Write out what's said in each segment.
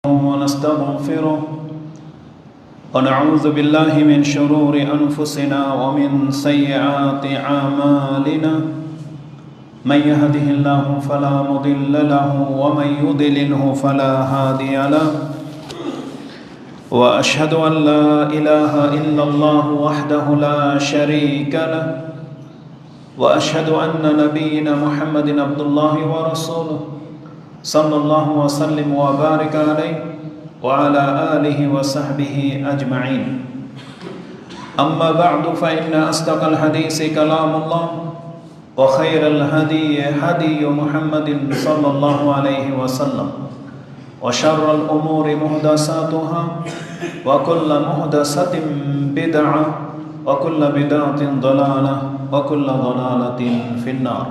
ونستغفره ونعوذ بالله من شرور أنفسنا ومن سيئات أعمالنا من يهده الله فلا مضل له ومن يضلله فلا هادي له وأشهد أن لا إله إلا الله وحده لا شريك له وأشهد أن نبينا محمد عبد الله ورسوله صلى الله وسلم وبارك عليه وعلى آله وصحبه أجمعين أما بعد فإن أصدق الحديث كلام الله وخير الهدي هدي محمد صلى الله عليه وسلم وشر الأمور محدثاتها وكل محدثة بدعة وكل بدعة ضلالة وكل ضلالة في النار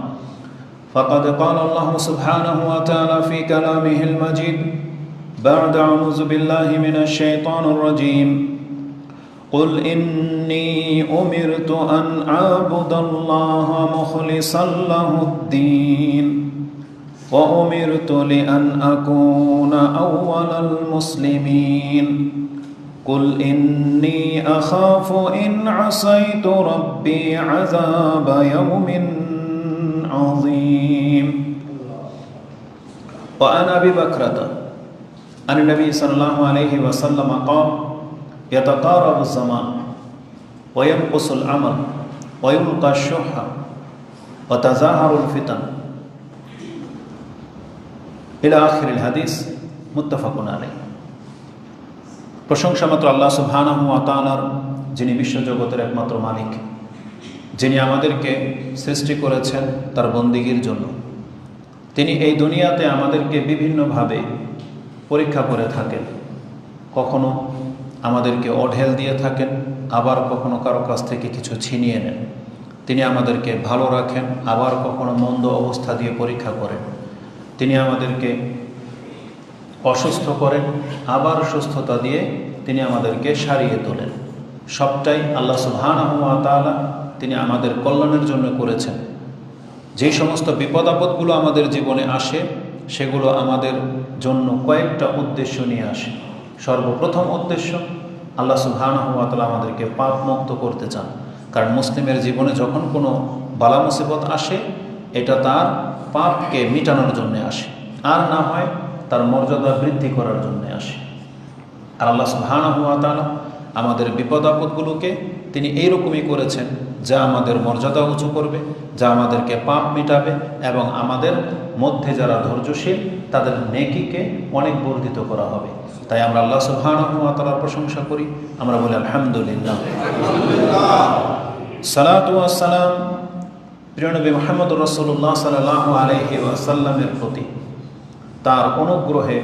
فقد قال الله سبحانه وتعالى في كلامه المجيد بعد أعوذ بالله من الشيطان الرجيم قل إني أمرت أن أعبد الله مخلصا له الدين وأمرت لأن أكون أول المسلمين قل إني أخاف إن عصيت ربي عذاب يوم عظيم وعن أبي بكرة عن النبي صلى الله عليه وسلم قال يتقارب الزمان وينقص العمل ويلقى الشح وتظاهر الفتن إلى آخر الحديث متفق عليه। প্রশংসা মাত্র আল্লাহ সুবহানাহু ওয়া তাআলার, যিনি বিশ্বজগতের একমাত্র মালিক, যিনি আমাদেরকে সৃষ্টি করেছেন তার বন্দিগির জন্য। তিনি এই দুনিয়াতে আমাদেরকে বিভিন্নভাবে পরীক্ষা করে থাকেন। কখনো আমাদেরকে অঢেল দিয়ে থাকেন, আবার কখনো কারো কাছ থেকে কিছু ছিনিয়ে নেন। তিনি আমাদেরকে ভালো রাখেন, আবার কখনো মন্দ অবস্থা দিয়ে পরীক্ষা করেন। তিনি আমাদেরকে অসুস্থ করেন, আবার সুস্থতা দিয়ে তিনি আমাদেরকে সারিয়ে তোলেন। সবটাই আল্লাহ সুবহানাহু ওয়া তাআলা তিনি আমাদের কল্যাণের জন্য করেছেন। যে সমস্ত বিপদ আপদগুলো আমাদের জীবনে আসে, সেগুলো আমাদের জন্য কয়েকটা উদ্দেশ্য নিয়ে আসে। সর্বপ্রথম উদ্দেশ্য, আল্লাহ সুবহানাহু ওয়া তাআলা আমাদেরকে পাপ মুক্ত করতে চান। কারণ মুসলিমের জীবনে যখন কোনো বালা মুসিবত আসে, এটা তার পাপকে মিটানোর জন্য আসে, আর না হয় তার মর্যাদা বৃদ্ধি করার জন্য আসে। আর আল্লাহ সুবহানাহু ওয়া তাআলা আমাদের বিপদ আপদগুলোকে তিনি এইরকমই করেছেন, যা আমাদের মর্যাদা উঁচু করবে, যা আমাদেরকে পাপ মিটাবে এবং আমাদের মধ্যে যারা ধৈর্যশীল তাদের নেকিকে অনেক বর্ধিত করা হবে। তাই আমরা আল্লাহ সুবহানাহু ওয়া তাআলার প্রশংসা করি, আমরা বলি আলহামদুলিল্লাহ। সালাতু ওয়াস সালাম প্রিয় নবী মুহাম্মদুর রাসূলুল্লাহ সাল্লাল্লাহু আলাইহি ওয়াসাল্লামের প্রতি। তার অনুগ্রহে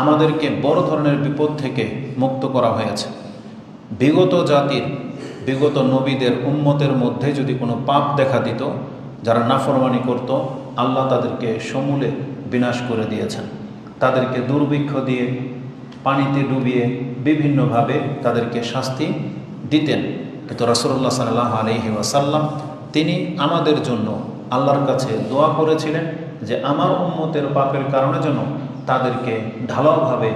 আমাদেরকে বড় ধরনের বিপদ থেকে মুক্ত করা হয়েছে। বিগত জাতির, বিগত নবীদের উম্মতের মধ্যে যদি কোনো পাপ দেখা দিত, যারা নাফরমানি করত, আল্লাহ তাদেরকে সমূলে বিনাশ করে দিয়েছেন। তাদেরকে দুর্ভিক্ষ দিয়ে, পানিতে ডুবিয়ে বিভিন্নভাবে তাদেরকে শাস্তি দিতেন। কিন্তু রাসূলুল্লাহ সাল্লাল্লাহু আলাইহি ওয়াসাল্লাম তিনি আমাদের জন্য আল্লাহর কাছে দোয়া করেছিলেন যে আমার উম্মতের পাপের কারণে যেন তাদেরকে ঢালাওভাবে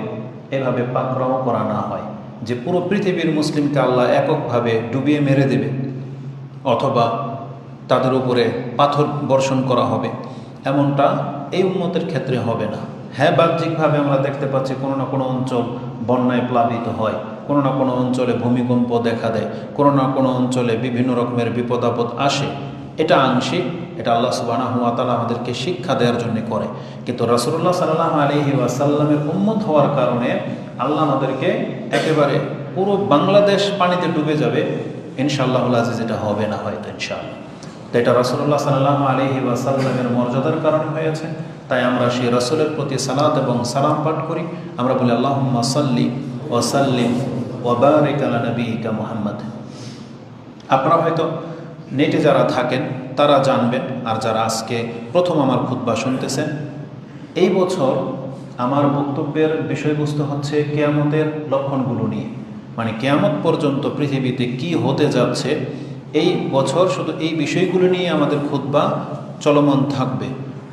এভাবে পাকড়াও করা না হয়, যে পুরো পৃথিবীর মুসলিমকে আল্লাহ এককভাবে ডুবিয়ে মেরে দেবে অথবা তাদের উপরে পাথর বর্ষণ করা হবে, এমনটা এই উম্মতের ক্ষেত্রে হবে না। হ্যাঁ, বাহ্যিকভাবে আমরা দেখতে পাচ্ছি কোনো না কোনো অঞ্চল বন্যায় প্লাবিত হয়, কোনো না কোনো অঞ্চলে ভূমিকম্প দেখা দেয়, কোনো না কোনো অঞ্চলে বিভিন্ন রকমের বিপদ আপদ আসে। এটা আংশিক, এটা আল্লাহ সুবহানাহু ওয়া তাআলা আমাদেরকে শিক্ষা দেওয়ার জন্য করে। কিন্তু রাসূলুল্লাহ সাল্লাল্লাহু আলাইহি ওয়াসাল্লামের উম্মত হওয়ার কারণে আল্লাহ আমাদেরকে একেবারে পুরো বাংলাদেশ পানিতে ডুবে যাবে ইনশাআল্লাহুল আজিজ, এটা হবে না হয়তো ইনশাআল্লাহ। তো এটা রাসূলুল্লাহ সাল্লাল্লাহু আলাইহি ওয়াসাল্লামের মর্যাদার কারণে হয়েছে। তাই আমরা সেই রাসূলের প্রতি সালাত এবং সালাম পাঠ করি। আমরা বলি আল্লাহুম্মা সাল্লি ওয়া সাল্লিম ওয়া বারিক আলা নবিয়িকা মুহাম্মদ। আপনারা হয়তো নেটে যারা থাকেন তারা জানবেন, আর যারা আজকে প্রথম আমার খুতবা শুনতেছেন, এই বছর আমার বক্তব্যের বিষয়বস্তু হচ্ছে কিয়ামতের লক্ষণগুলো নিয়ে। মানে কিয়ামত পর্যন্ত পৃথিবীতে কি হতে যাচ্ছে, এই বছর শুধু এই বিষয়গুলো নিয়ে আমাদের খুতবা চলমান থাকবে।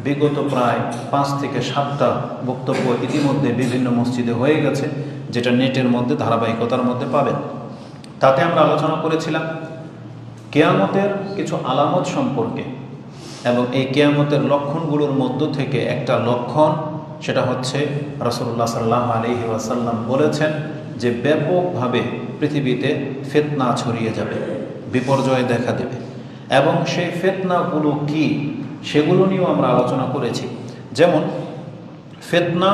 বিগত প্রায় 5 থেকে 7টা বক্তব্য ইতিমধ্যে বিভিন্ন মসজিদে হয়ে গেছে, যেটা নেটের মধ্যে ধারাবাহিকতার মধ্যে পাবেন। তাতে আমরা আলোচনা করেছিলাম কিয়ামতের কিছু আলামত সম্পর্কে, এবং এই কিয়ামতের লক্ষণগুলোর মধ্য থেকে একটা লক্ষণ, সেটা হচ্ছে রাসূলুল্লাহ সাল্লাল্লাহু আলাইহি ওয়াসাল্লাম বলেছেন যে ব্যাপকভাবে পৃথিবীতে ফিতনা ছড়িয়ে যাবে, বিপর্যয় দেখা দেবে। এবং সেই ফিতনাগুলো কি, সেগুলো নিয়েও আমরা আলোচনা করেছি। যেমন ফিতনা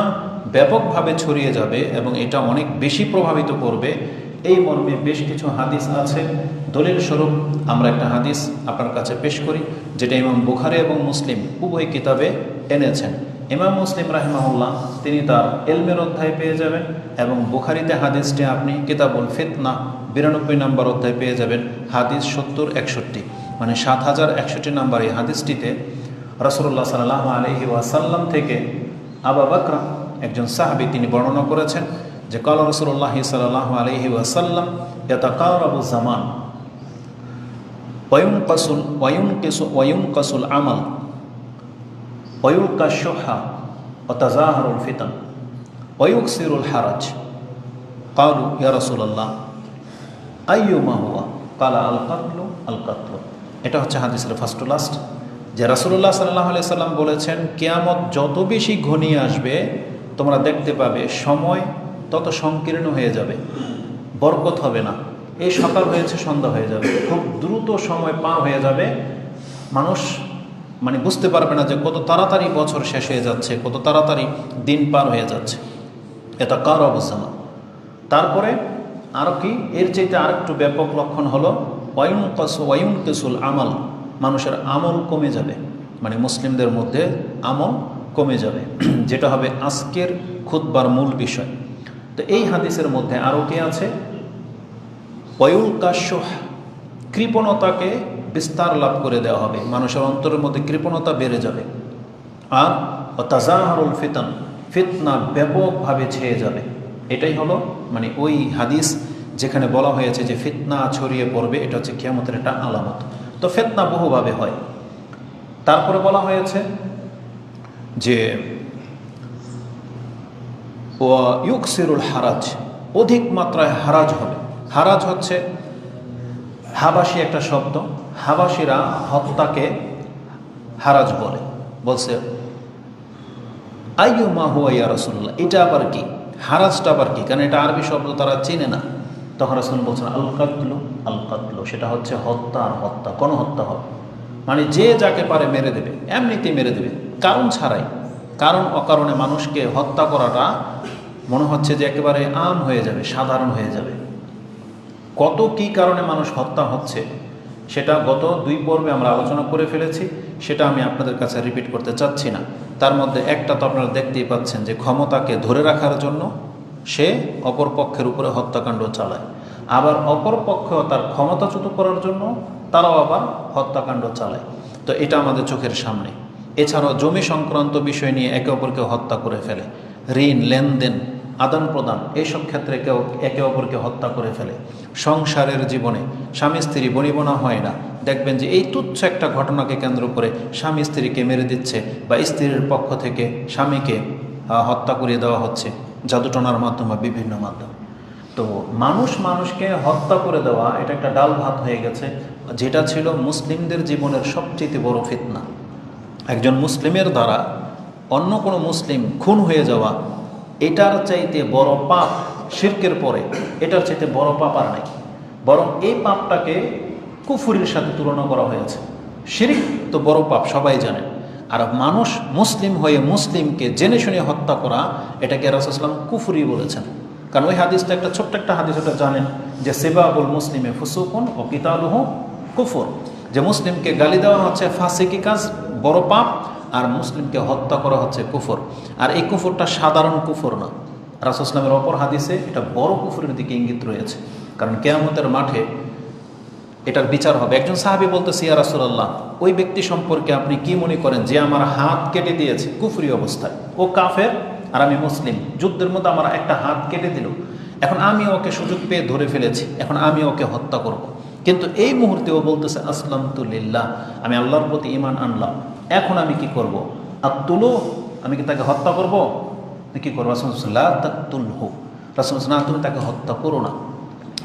ব্যাপকভাবে ছড়িয়ে যাবে এবং এটা অনেক বেশি প্রভাবিত করবে, এই মর্মে বেশ কিছু হাদিস আছে। দলিল স্বরূপ আমরা একটা হাদিস আপনার কাছে পেশ করি, যেটা ইমাম বুখারী এবং মুসলিম উভয় কিতাবে এনেছেন। ইমাম মুসলিম রাহিমাহুল্লাহ তিনি তার ইলমের অধ্যায় পেয়ে যাবেন, এবং বুখারীতে হাদিসটি আপনি কিতাবুল ফিতনা 92 নম্বর অধ্যায় পেয়ে যাবেন, হাদিস 70-61, মানে 7061 নম্বর এই হাদিসটিতে রাসূলুল্লাহ সাল্লাল্লাহু আলাইহি ওয়াসাল্লাম থেকে আবু বকর একজন সাহাবী তিনি বর্ণনা করেছেন যে কালা রাসূলুল্লাহ সাল্লাল্লাহু আলাইহি ওয়াসাল্লাম ইয়াতাকারাবু জামান ওয়ায়ুনকাসুল আমাল ওয়ায়ুলকাশ শুহা ওয়া তাযাহারুল ফিতান ওয়ায়ুকসিরুল হারাজ। ক্বালু ইয়া রাসূলুল্লাহ আইয়ুমা হুয়া? ক্বালা আল কাতলু। এটা হচ্ছে হাদিসের ফার্স্ট টু লাস্ট, যে রাসূলুল্লাহ সাল্লাল্লাহু আলাইহি সাল্লাম বলেছেন কিয়ামত যত বেশি ঘনিয়ে আসবে তোমরা দেখতে পাবে সময় তত সংকীর্ণ হয়ে যাবে, বরকত হবে না। এই সকাল হয়েছে সন্ধ্যা হয়ে যাবে, খুব দ্রুত সময় পার হয়ে যাবে, মানুষ মানে বুঝতে পারবে না যে কত তাড়াতাড়ি বছর শেষ হয়ে যাচ্ছে, কত তাড়াতাড়ি দিন পার হয়ে যাচ্ছে। এটা কার অবস্থা। তারপরে আরও কি, এর চাইতে আরেকটু ব্যাপক লক্ষণ হলো ওয়ায়ুনকাসুল আমাল, মানুষের আমল কমে যাবে, মানে মুসলিমদের মধ্যে আমল কমে যাবে, যেটা হবে আজকের খুতবার মূল বিষয়। তো এই হাদিসের মধ্যে আরও কি আছে, ওয়ায়ুলকাশ শুহা, কৃপণতাকে বিস্তার লাভ করে দেওয়া হবে, মানুষের অন্তরের মধ্যে কৃপণতা বেড়ে যাবে। আর তাযাহারুল ফিতান, ফিতনা ব্যাপকভাবে ছেয়ে যাবে। এটাই হলো মানে ওই হাদিস যেখানে বলা হয়েছে যে ফিতনা ছড়িয়ে পড়বে, এটা হচ্ছে কিয়ামতের একটা আলামত। তো ফিতনা বহুভাবে হয়। তারপরে বলা হয়েছে যে ইউকসিরুল হারাজ, অধিক মাত্রায় হারাজ হবে। হারাজ হচ্ছে হাবাসি একটা শব্দ, হাবাসিরা হত্যাকে হারাজ বলে। বলছে আইয়ুমা হুয়া ইয়া রাসূলুল্লাহ, এটা আবার কি, হারাজটা আবার কি, কারণ এটা আরবি শব্দ তারা চেনে না। তখন রাসূল বলছেন আল কাতলু, সেটা হচ্ছে হত্যা। আর হত্যা, কোনো হত্যা হবে মানে যে যাকে পারে মেরে দেবে, এমনিতেই মেরে দেবে, কারণ ছাড়াই। কারণ অকারণে মানুষকে হত্যা করাটা মনে হচ্ছে যে একেবারে আম হয়ে যাবে, সাধারণ হয়ে যাবে। কত কি কারণে মানুষ হত্যা হচ্ছে সেটা গত 2 পর্বে আমরা আলোচনা করে ফেলেছি, সেটা আমি আপনাদের কাছে রিপিট করতে চাচ্ছি না। তার মধ্যে একটা তো আপনারা দেখতেই পাচ্ছেন যে ক্ষমতাকে ধরে রাখার জন্য সে অপর পক্ষের উপরে হত্যাকাণ্ড চালায়, আবার অপর পক্ষ তার ক্ষমতাচ্যুত করার জন্য তারাও আবার হত্যাকাণ্ড চালায়। তো এটা আমাদের চোখের সামনে। এছাড়াও জমি সংক্রান্ত বিষয় নিয়ে একে অপরকে হত্যা করে ফেলে, ঋণ লেনদেন আদান প্রদান এইসব ক্ষেত্রে কেউ একে অপরকে হত্যা করে ফেলে। সংসারের জীবনে স্বামী স্ত্রী বনিবনা হয় না, দেখবেন যে এই তুচ্ছ একটা ঘটনাকে কেন্দ্র করে স্বামী স্ত্রীকে মেরে দিচ্ছে, বা স্ত্রীর পক্ষ থেকে স্বামীকে হত্যা করিয়ে দেওয়া হচ্ছে জাদুটনার মাধ্যমে, বিভিন্ন মাধ্যমে। তো মানুষ মানুষকে হত্যা করে দেওয়া এটা একটা ডাল ভাত হয়ে গেছে, যেটা ছিল মুসলিমদের জীবনের সবচেয়ে বড় ফিতনা। একজন মুসলিমের দ্বারা অন্য কোনো মুসলিম খুন হয়ে যাওয়া, এটার চাইতে বড় পাপ শিরকের পরে, এটার চাইতে বড় পাপ আর নাই। বরং এই পাপটাকে কুফুরির সাথে তুলনা করা হয়েছে। শিরক তো বড় পাপ, সবাই জানেন। আর মানুষ মুসলিম হয়ে মুসলিমকে জেনে শুনে হত্যা করা, এটাকে রাসূল সাল্লাল্লাহু আলাইহি ওয়াসাল্লাম কুফরি বলেছেন। কারণ ওই হাদিসটা একটা ছোট্ট একটা হাদিস, ওটা জানেন যে সিবাবুল মুসলিমে ফুসুকুন ও কিতালুহু কুফর, যে মুসলিমকে গালি দেওয়া হচ্ছে ফাসিকি কাজ, বড় পাপ, আর মুসলিমকে হত্যা করা হচ্ছে কুফর। আর এই কুফরটা সাধারণ কুফর না, রাসূল সাল্লাল্লাহু আলাইহি ওয়াসাল্লামের অপর হাদিসে এটা বড় কুফরের দিকে ইঙ্গিত রয়েছে। কারণ কিয়ামতের মাঠে এটার বিচার হবে। একজন সাহাবী বলতেছে ইয়া রাসূলুল্লাহ, ওই ব্যক্তি সম্পর্কে আপনি কি মনে করেন যে আমার হাত কেটে দিয়েছে কুফরি অবস্থায়, ও কাফের আর আমি মুসলিম, যুদ্ধের মধ্যে আমার একটা হাত কেটে দিল, এখন আমি ওকে সুযোগ পেয়ে ধরে ফেলেছি, এখন আমি ওকে হত্যা করব। কিন্তু এই মুহূর্তে ও বলতেছে আসলামতু লিল্লাহ, আমি আল্লাহর প্রতি ঈমান আনলাম, এখন আমি কি করব? আত্তুলু, আমি কি তাকে হত্যা করব? কি করবো? রাসূলুল্লাহ তাকতুলহু, রাসূলুল্লাহ না, তুমি তাকে হত্যা করো না।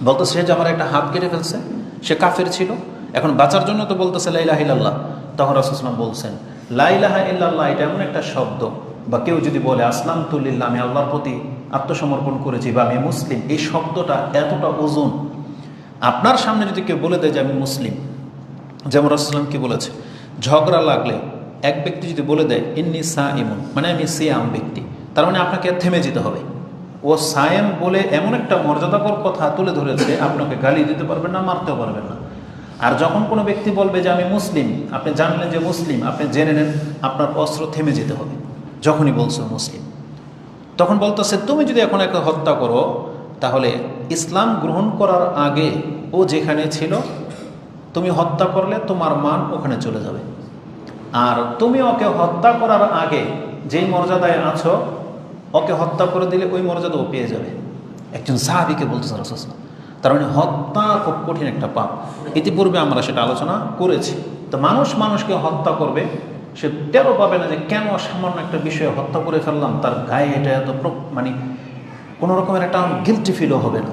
বলতেছে যে আমার একটা হাত কেটে ফেলছে, সে কাফের ছিল, এখন বাঁচার জন্য তো বলতেছে লা ইলাহা ইল্লাল্লাহ। তখন রাসূলুল্লাহ বলছেন লা ইলাহা ইল্লাল্লাহ এটা এমন একটা শব্দ, বা কেউ যদি বলে আসলামতু লিল্লাহ, আমি আল্লাহর প্রতি আত্মসমর্পণ করেছি বা আমি মুসলিম, এই শব্দটা এতটা ওজন। আপনার সামনে যদি কেউ বলে দেয় যে আমি মুসলিম, যেমন রাসূলুল্লাহ কি বলেছে, ঝগড়া লাগলে এক ব্যক্তি যদি বলে দেয় ইন্নী সাইমুন, মানে আমি সিয়াম ব্যক্তি, তার মানে আপনাকে থেমে যেতে হবে। ও সায়েম বলে এমন একটা মর্যাদাকর কথা তুলে ধরেছে, আপনাকে গালি দিতে পারবেন না, মারতেও পারবেন না। আর যখন কোনো ব্যক্তি বলবে যে আমি মুসলিম, আপনি জানলেন যে মুসলিম, আপনি জেনে নেন আপনার অস্ত্র থেমে যেতে হবে। যখনই বলছো মুসলিম, তখন বলতেছে তুমি যদি এখন একটা হত্যা করো, তাহলে ইসলাম গ্রহণ করার আগে ও যেখানে ছিল তুমি হত্যা করলে তোমার মান ওখানে চলে যাবে। আর তুমি ওকে হত্যা করার আগে যেই মর্যাদায় আছো, ওকে হত্যা করে দিলে ওই মর্যাদা ও পেয়ে যাবে। একজন সাহাবীকে বলতেছে রাসূলুল্লাহ। তার মানে হত্যা খুব কঠিন একটা পাপ, ইতিপূর্বে আমরা সেটা আলোচনা করেছি। তো মানুষ মানুষকে হত্যা করবে, সে টেরও পাবে না যে কেন সামান্য একটা বিষয়ে হত্যা করে ফেললাম, তার গায়ে এটা এত মানে কোনো রকমের একটা গিল্টি ফিলও হবে না,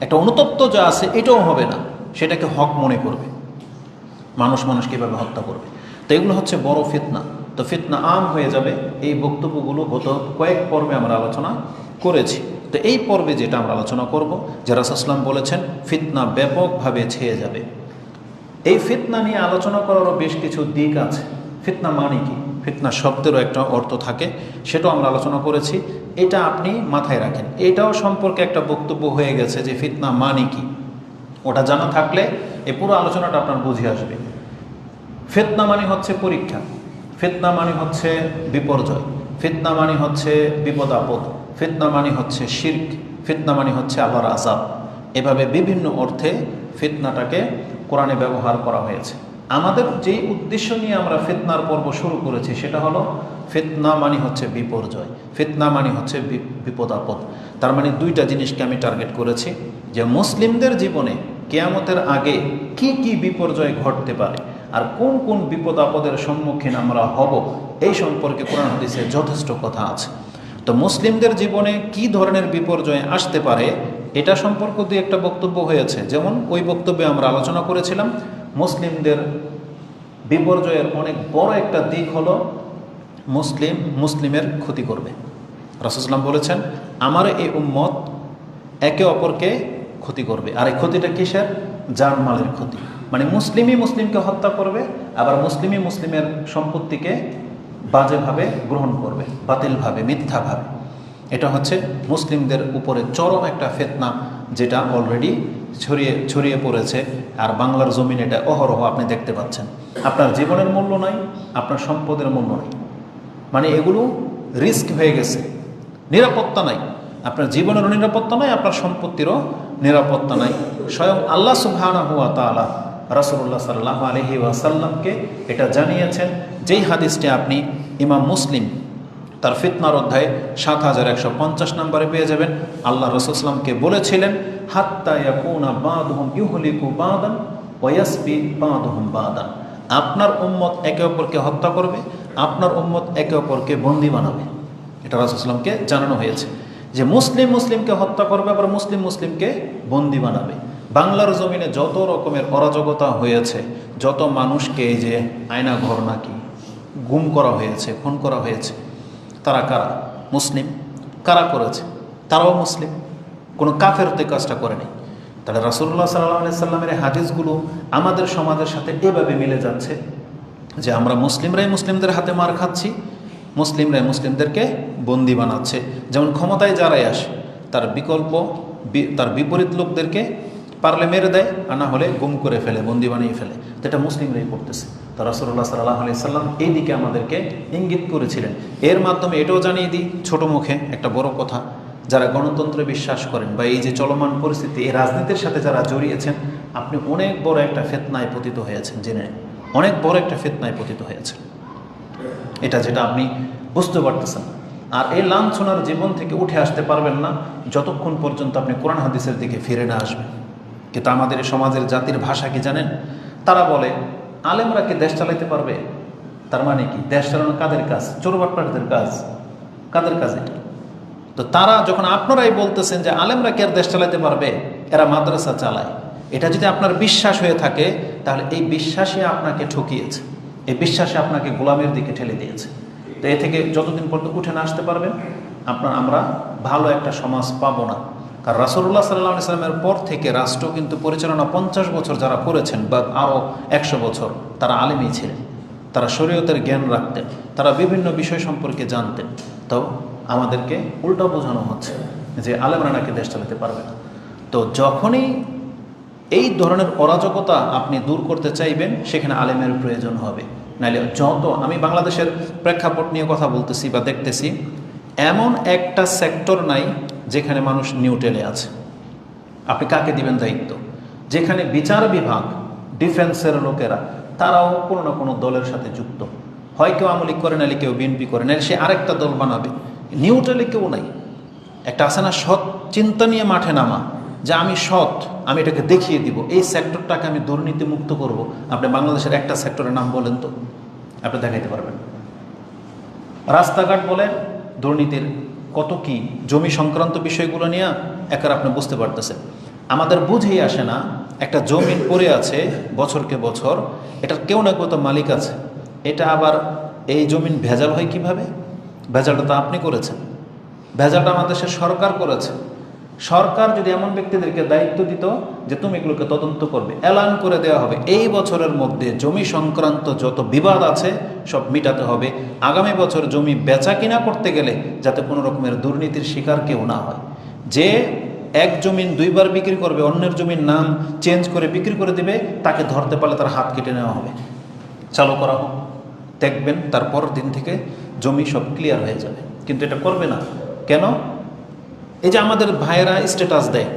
একটা অনুতপ্ত যা আছে এটাও হবে না, সেটাকে হক মনে করবে। মানুষ মানুষকে এভাবে হত্যা করবে, তো এগুলো হচ্ছে বড় ফিতনা। তো ফিতনা আম হয়ে যাবে। এই বক্তব্যগুলো গত কয়েক পর্বে আমরা আলোচনা করেছি। তো এই পর্বে যেটা আমরা আলোচনা করব, যে রাসূলুল্লাহ বলেছেন ফিতনা ব্যাপকভাবে ছেয়ে যাবে। এই ফিতনা নিয়ে আলোচনা করারও বেশ কিছু দিক আছে। ফিতনা মানে কি, ফিতনা শব্দেরও একটা অর্থ থাকে, সেটাও আমরা আলোচনা করেছি। এটা আপনি মাথায় রাখেন, এটাও সম্পর্কে একটা বক্তব্য হয়ে গেছে যে ফিতনা মানে কি। ওটা জানা থাকলে এই পুরো আলোচনাটা আপনার বুঝে আসবে। ফিতনা মানে হচ্ছে পরীক্ষা, ফিতনা মানে হচ্ছে বিপর্যয়, ফিতনা মানে হচ্ছে বিপদ আপদ, ফিতনা মানে হচ্ছে শিরক, ফিতনা মানে হচ্ছে আল্লাহর আযাব। এভাবে বিভিন্ন অর্থে ফিতনাটাকে কোরআনে ব্যবহার করা হয়েছে। আমাদের যেই উদ্দেশ্য নিয়ে আমরা ফিতনার পর্ব শুরু করেছি সেটা হলো ফিতনা মানে হচ্ছে বিপর্যয়, ফিতনা মানে হচ্ছে বিপদ আপদ। তার মানে দুইটা জিনিসকে আমি টার্গেট করেছি, যে মুসলিমদের জীবনে কিয়ামতের আগে কি কি বিপর্যয় ঘটতে পারে আর কোন কোন বিপদ আপদের সম্মুখীন আমরা হব, এই সম্পর্কে কোরআন হাদিসে যথেষ্ট কথা আছে। তো মুসলিমদের জীবনে কি ধরনের বিপর্যয় আসতে পারে এটা সম্পর্কে দিয়ে একটা বক্তব্য হয়েছে। যেমন ওই বক্তব্যে আমরা আলোচনা করেছিলাম মুসলিমদের বিপর্যয়ের অনেক বড় একটা দিক হলো মুসলিমের ক্ষতি করবে। রাসূলুল্লাহ বলেছেন আমার এই উম্মত একে অপরকে ক্ষতি করবে। আর এই ক্ষতিটা কিসের? জানমালের ক্ষতি। মানে মুসলিমই মুসলিমকে হত্যা করবে, আবার মুসলিমই মুসলিমের সম্পত্তিকে বাজেভাবে গ্রহণ করবে, বাতিলভাবে, মিথ্যাভাবে। এটা হচ্ছে মুসলিমদের উপরে চরম একটা ফিতনা, যেটা অলরেডি ছড়িয়ে পড়েছে। আর বাংলার জমিন এটা অহরহ আপনি দেখতে পাচ্ছেন। আপনার জীবনের মূল্য নাই, আপনার সম্পদের মূল্য নাই, মানে এগুলো রিস্ক হয়ে গেছে, নিরাপত্তা নাই। আপনার জীবনেরও নিরাপত্তা নাই, আপনার সম্পত্তিরও নিরাপত্তা নাই। স্বয়ং আল্লাহ সুবহানাহু ওয়া তাআলা রাসূলুল্লাহ সাল্লাল্লাহু আলাইহি ওয়াসাল্লামকে এটা জানিয়েছেন, যেই হাদিসটি আপনি ইমাম মুসলিম তার ফিতনার অধ্যায়ে ৭১৫০ নম্বরে পেয়ে যাবেন। আল্লাহ রাসূল সাল্লামকে বলেছিলেন হাত্তা ইয়াকুনা বাদুহুম ইউহলিকু বাদান ওয়া ইয়াসবি বাদুহুম বাদান। আপনার উম্মত একে অপরকে হত্যা করবে, আপনার উম্মত একে অপরকে বন্দী বানাবে। এটা রাসূল সাল্লামকে জানানো হয়েছে যে মুসলিম মুসলিমকে হত্যা করবে, আবার মুসলিম মুসলিমকে বন্দী বানাবে। বাংলার জমিনে যত রকমের অরাজকতা হয়েছে, যত মানুষকে এই যে আয়না ঘর নাকি গুম করা হয়েছে, খুন করা হয়েছে, তারা কারা? মুসলিম। কারা করেছে? তারাও মুসলিম, কোনো কাফের তো কাজটা করেনি। তাহলে রাসূলুল্লাহ সাল্লাল্লাহু আলাইহি সাল্লামের হাদিসগুলো আমাদের সমাজের সাথে এভাবে মিলে যাচ্ছে যে আমরা মুসলিমরাই মুসলিমদের হাতে মার খাচ্ছি, মুসলিমরাই মুসলিমদেরকে বন্দী বানাচ্ছে। যেমন ক্ষমতায় যারাই আসে তার বিপরীত লোকদেরকে পারলে মেরে দেয়, আর না হলে গুম করে ফেলে, বন্দী বানিয়ে ফেলে। তো এটা মুসলিমরাই করতেছে। তো রাসূলুল্লাহ সাল্লাল্লাহু আলাইহি সাল্লাম এই দিকে আমাদেরকে ইঙ্গিত করেছিলেন। এর মাধ্যমে এটাও জানিয়ে দিই ছোট মুখে একটা বড় কথা, যারা গণতন্ত্রে বিশ্বাস করেন বা এই যে চলমান পরিস্থিতি, এই রাজনীতির সাথে যারা জড়িয়েছেন, আপনি অনেক বড় একটা ফিতনায় পতিত হয়েছেন, জেনে অনেক বড় একটা ফিতনায় পতিত হয়েছেন। এটা যেটা আপনি বুঝতে পারতেছেন। আর এই লাঞ্ছনার জীবন থেকে উঠে আসতে পারবেন না যতক্ষণ পর্যন্ত আপনি কোরআন হাদিসের দিকে ফিরে না আসবেন। কিন্তু আমাদের এই সমাজের জাতির ভাষা কি জানেন? তারা বলে আলেমরা কি দেশ চালাইতে পারবে? তার মানে কি? দেশ চালানো কাদের কাজ? চোরবাটপাটদের কাজ। কাদের কাজ এটা? তো তারা যখন আপনারাই বলতেছেন যে আলেমরা কি আর দেশ চালাতে পারবে, এরা মাদ্রাসা চালায়, এটা যদি আপনার বিশ্বাস হয়ে থাকে তাহলে এই বিশ্বাসই আপনাকে ঠকিয়েছে, এই বিশ্বাসে আপনাকে গোলামের দিকে ঠেলে দিয়েছে। তো এ থেকে যতদিন পর্যন্ত উঠে না আসতে পারবেন আমরা ভালো একটা সমাজ পাবো না। কারণ রাসূলুল্লাহ সাল্লাল্লাহু আলাইহি ওয়াসাল্লামের পর থেকে রাষ্ট্র কিন্তু পরিচালনা 50 বছর যারা করেছেন বা আরও 100 বছর, তারা আলেমই ছিলেন, তারা শরীয়তের জ্ঞান রাখতেন, তারা বিভিন্ন বিষয় সম্পর্কে জানতেন। তো আমাদেরকে উল্টো বোঝানো হচ্ছে যে আলেমরা নাকি দেশ চালাতে পারবে না। তো যখনই এই ধরনের অরাজকতা আপনি দূর করতে চাইবেন সেখানে আলেমের প্রয়োজন হবে। নাইলে আমি বাংলাদেশের প্রেক্ষাপট নিয়ে কথা বলতেছি বা দেখতেছি, এমন একটা সেক্টর নাই যেখানে মানুষ নিউট্রালে আছে। আপনি কাকে দিবেন দায়িত্ব? যেখানে বিচার বিভাগ, ডিফেন্সের লোকেরা, তারাও কোনো না কোনো দলের সাথে যুক্ত, হয় কেউ আওয়ামী লীগ করে, নাহলে কেউ বিএনপি করে, নাহলে সে আরেকটা দল বানাবে। নিউট্রালে কেউ নাই। একটা আছে না সৎ চিন্তা নিয়ে মাঠে নামা, যে আমি সৎ, আমি এটাকে দেখিয়ে দিব, এই সেক্টরটাকে আমি দুর্নীতি মুক্ত করব। আপনি বাংলাদেশের একটা সেক্টরের নাম বলেন তো, আপনি দেখাইতে পারবেন? রাস্তাঘাট বলেন, দুর্নীতির কত কি, জমি সংক্রান্ত বিষয়গুলো নিয়ে একার আপনি বুঝতে পারতেছেন। আমাদের বুঝেই আসে না, একটা জমিন পড়ে আছে বছরকে বছর, এটার কেউ না কেউ তো মালিক আছে, এটা আবার এই জমিন ভেজাল হয় কিভাবে? ভেজালটা তো আপনি করেছেন, ভেজালটা আমাদের দেশের সরকার করেছে। সরকার যদি এমন ব্যক্তিদেরকে দায়িত্ব দিত যে তুমি এগুলোকে তদন্ত করবে, এলান করে দেওয়া হবে এই বছরের মধ্যে জমি সংক্রান্ত যত বিবাদ আছে সব মিটাতে হবে, আগামী বছর জমি বেচা কিনা করতে গেলে যাতে কোনো রকমের দুর্নীতির শিকার কেউ না হয়, যে এক জমিন দুইবার বিক্রি করবে, অন্যের জমির নাম চেঞ্জ করে বিক্রি করে দিবে, তাকে ধরতে পারলে তার হাত কেটে নেওয়া হবে, চালু করা হোক। দেখবেন তারপর দিন থেকে জমি সব ক্লিয়ার হয়ে যাবে। কিন্তু এটা করবে না কেন? এই যে আমাদের ভাইয়েরা স্ট্যাটাস দেয়,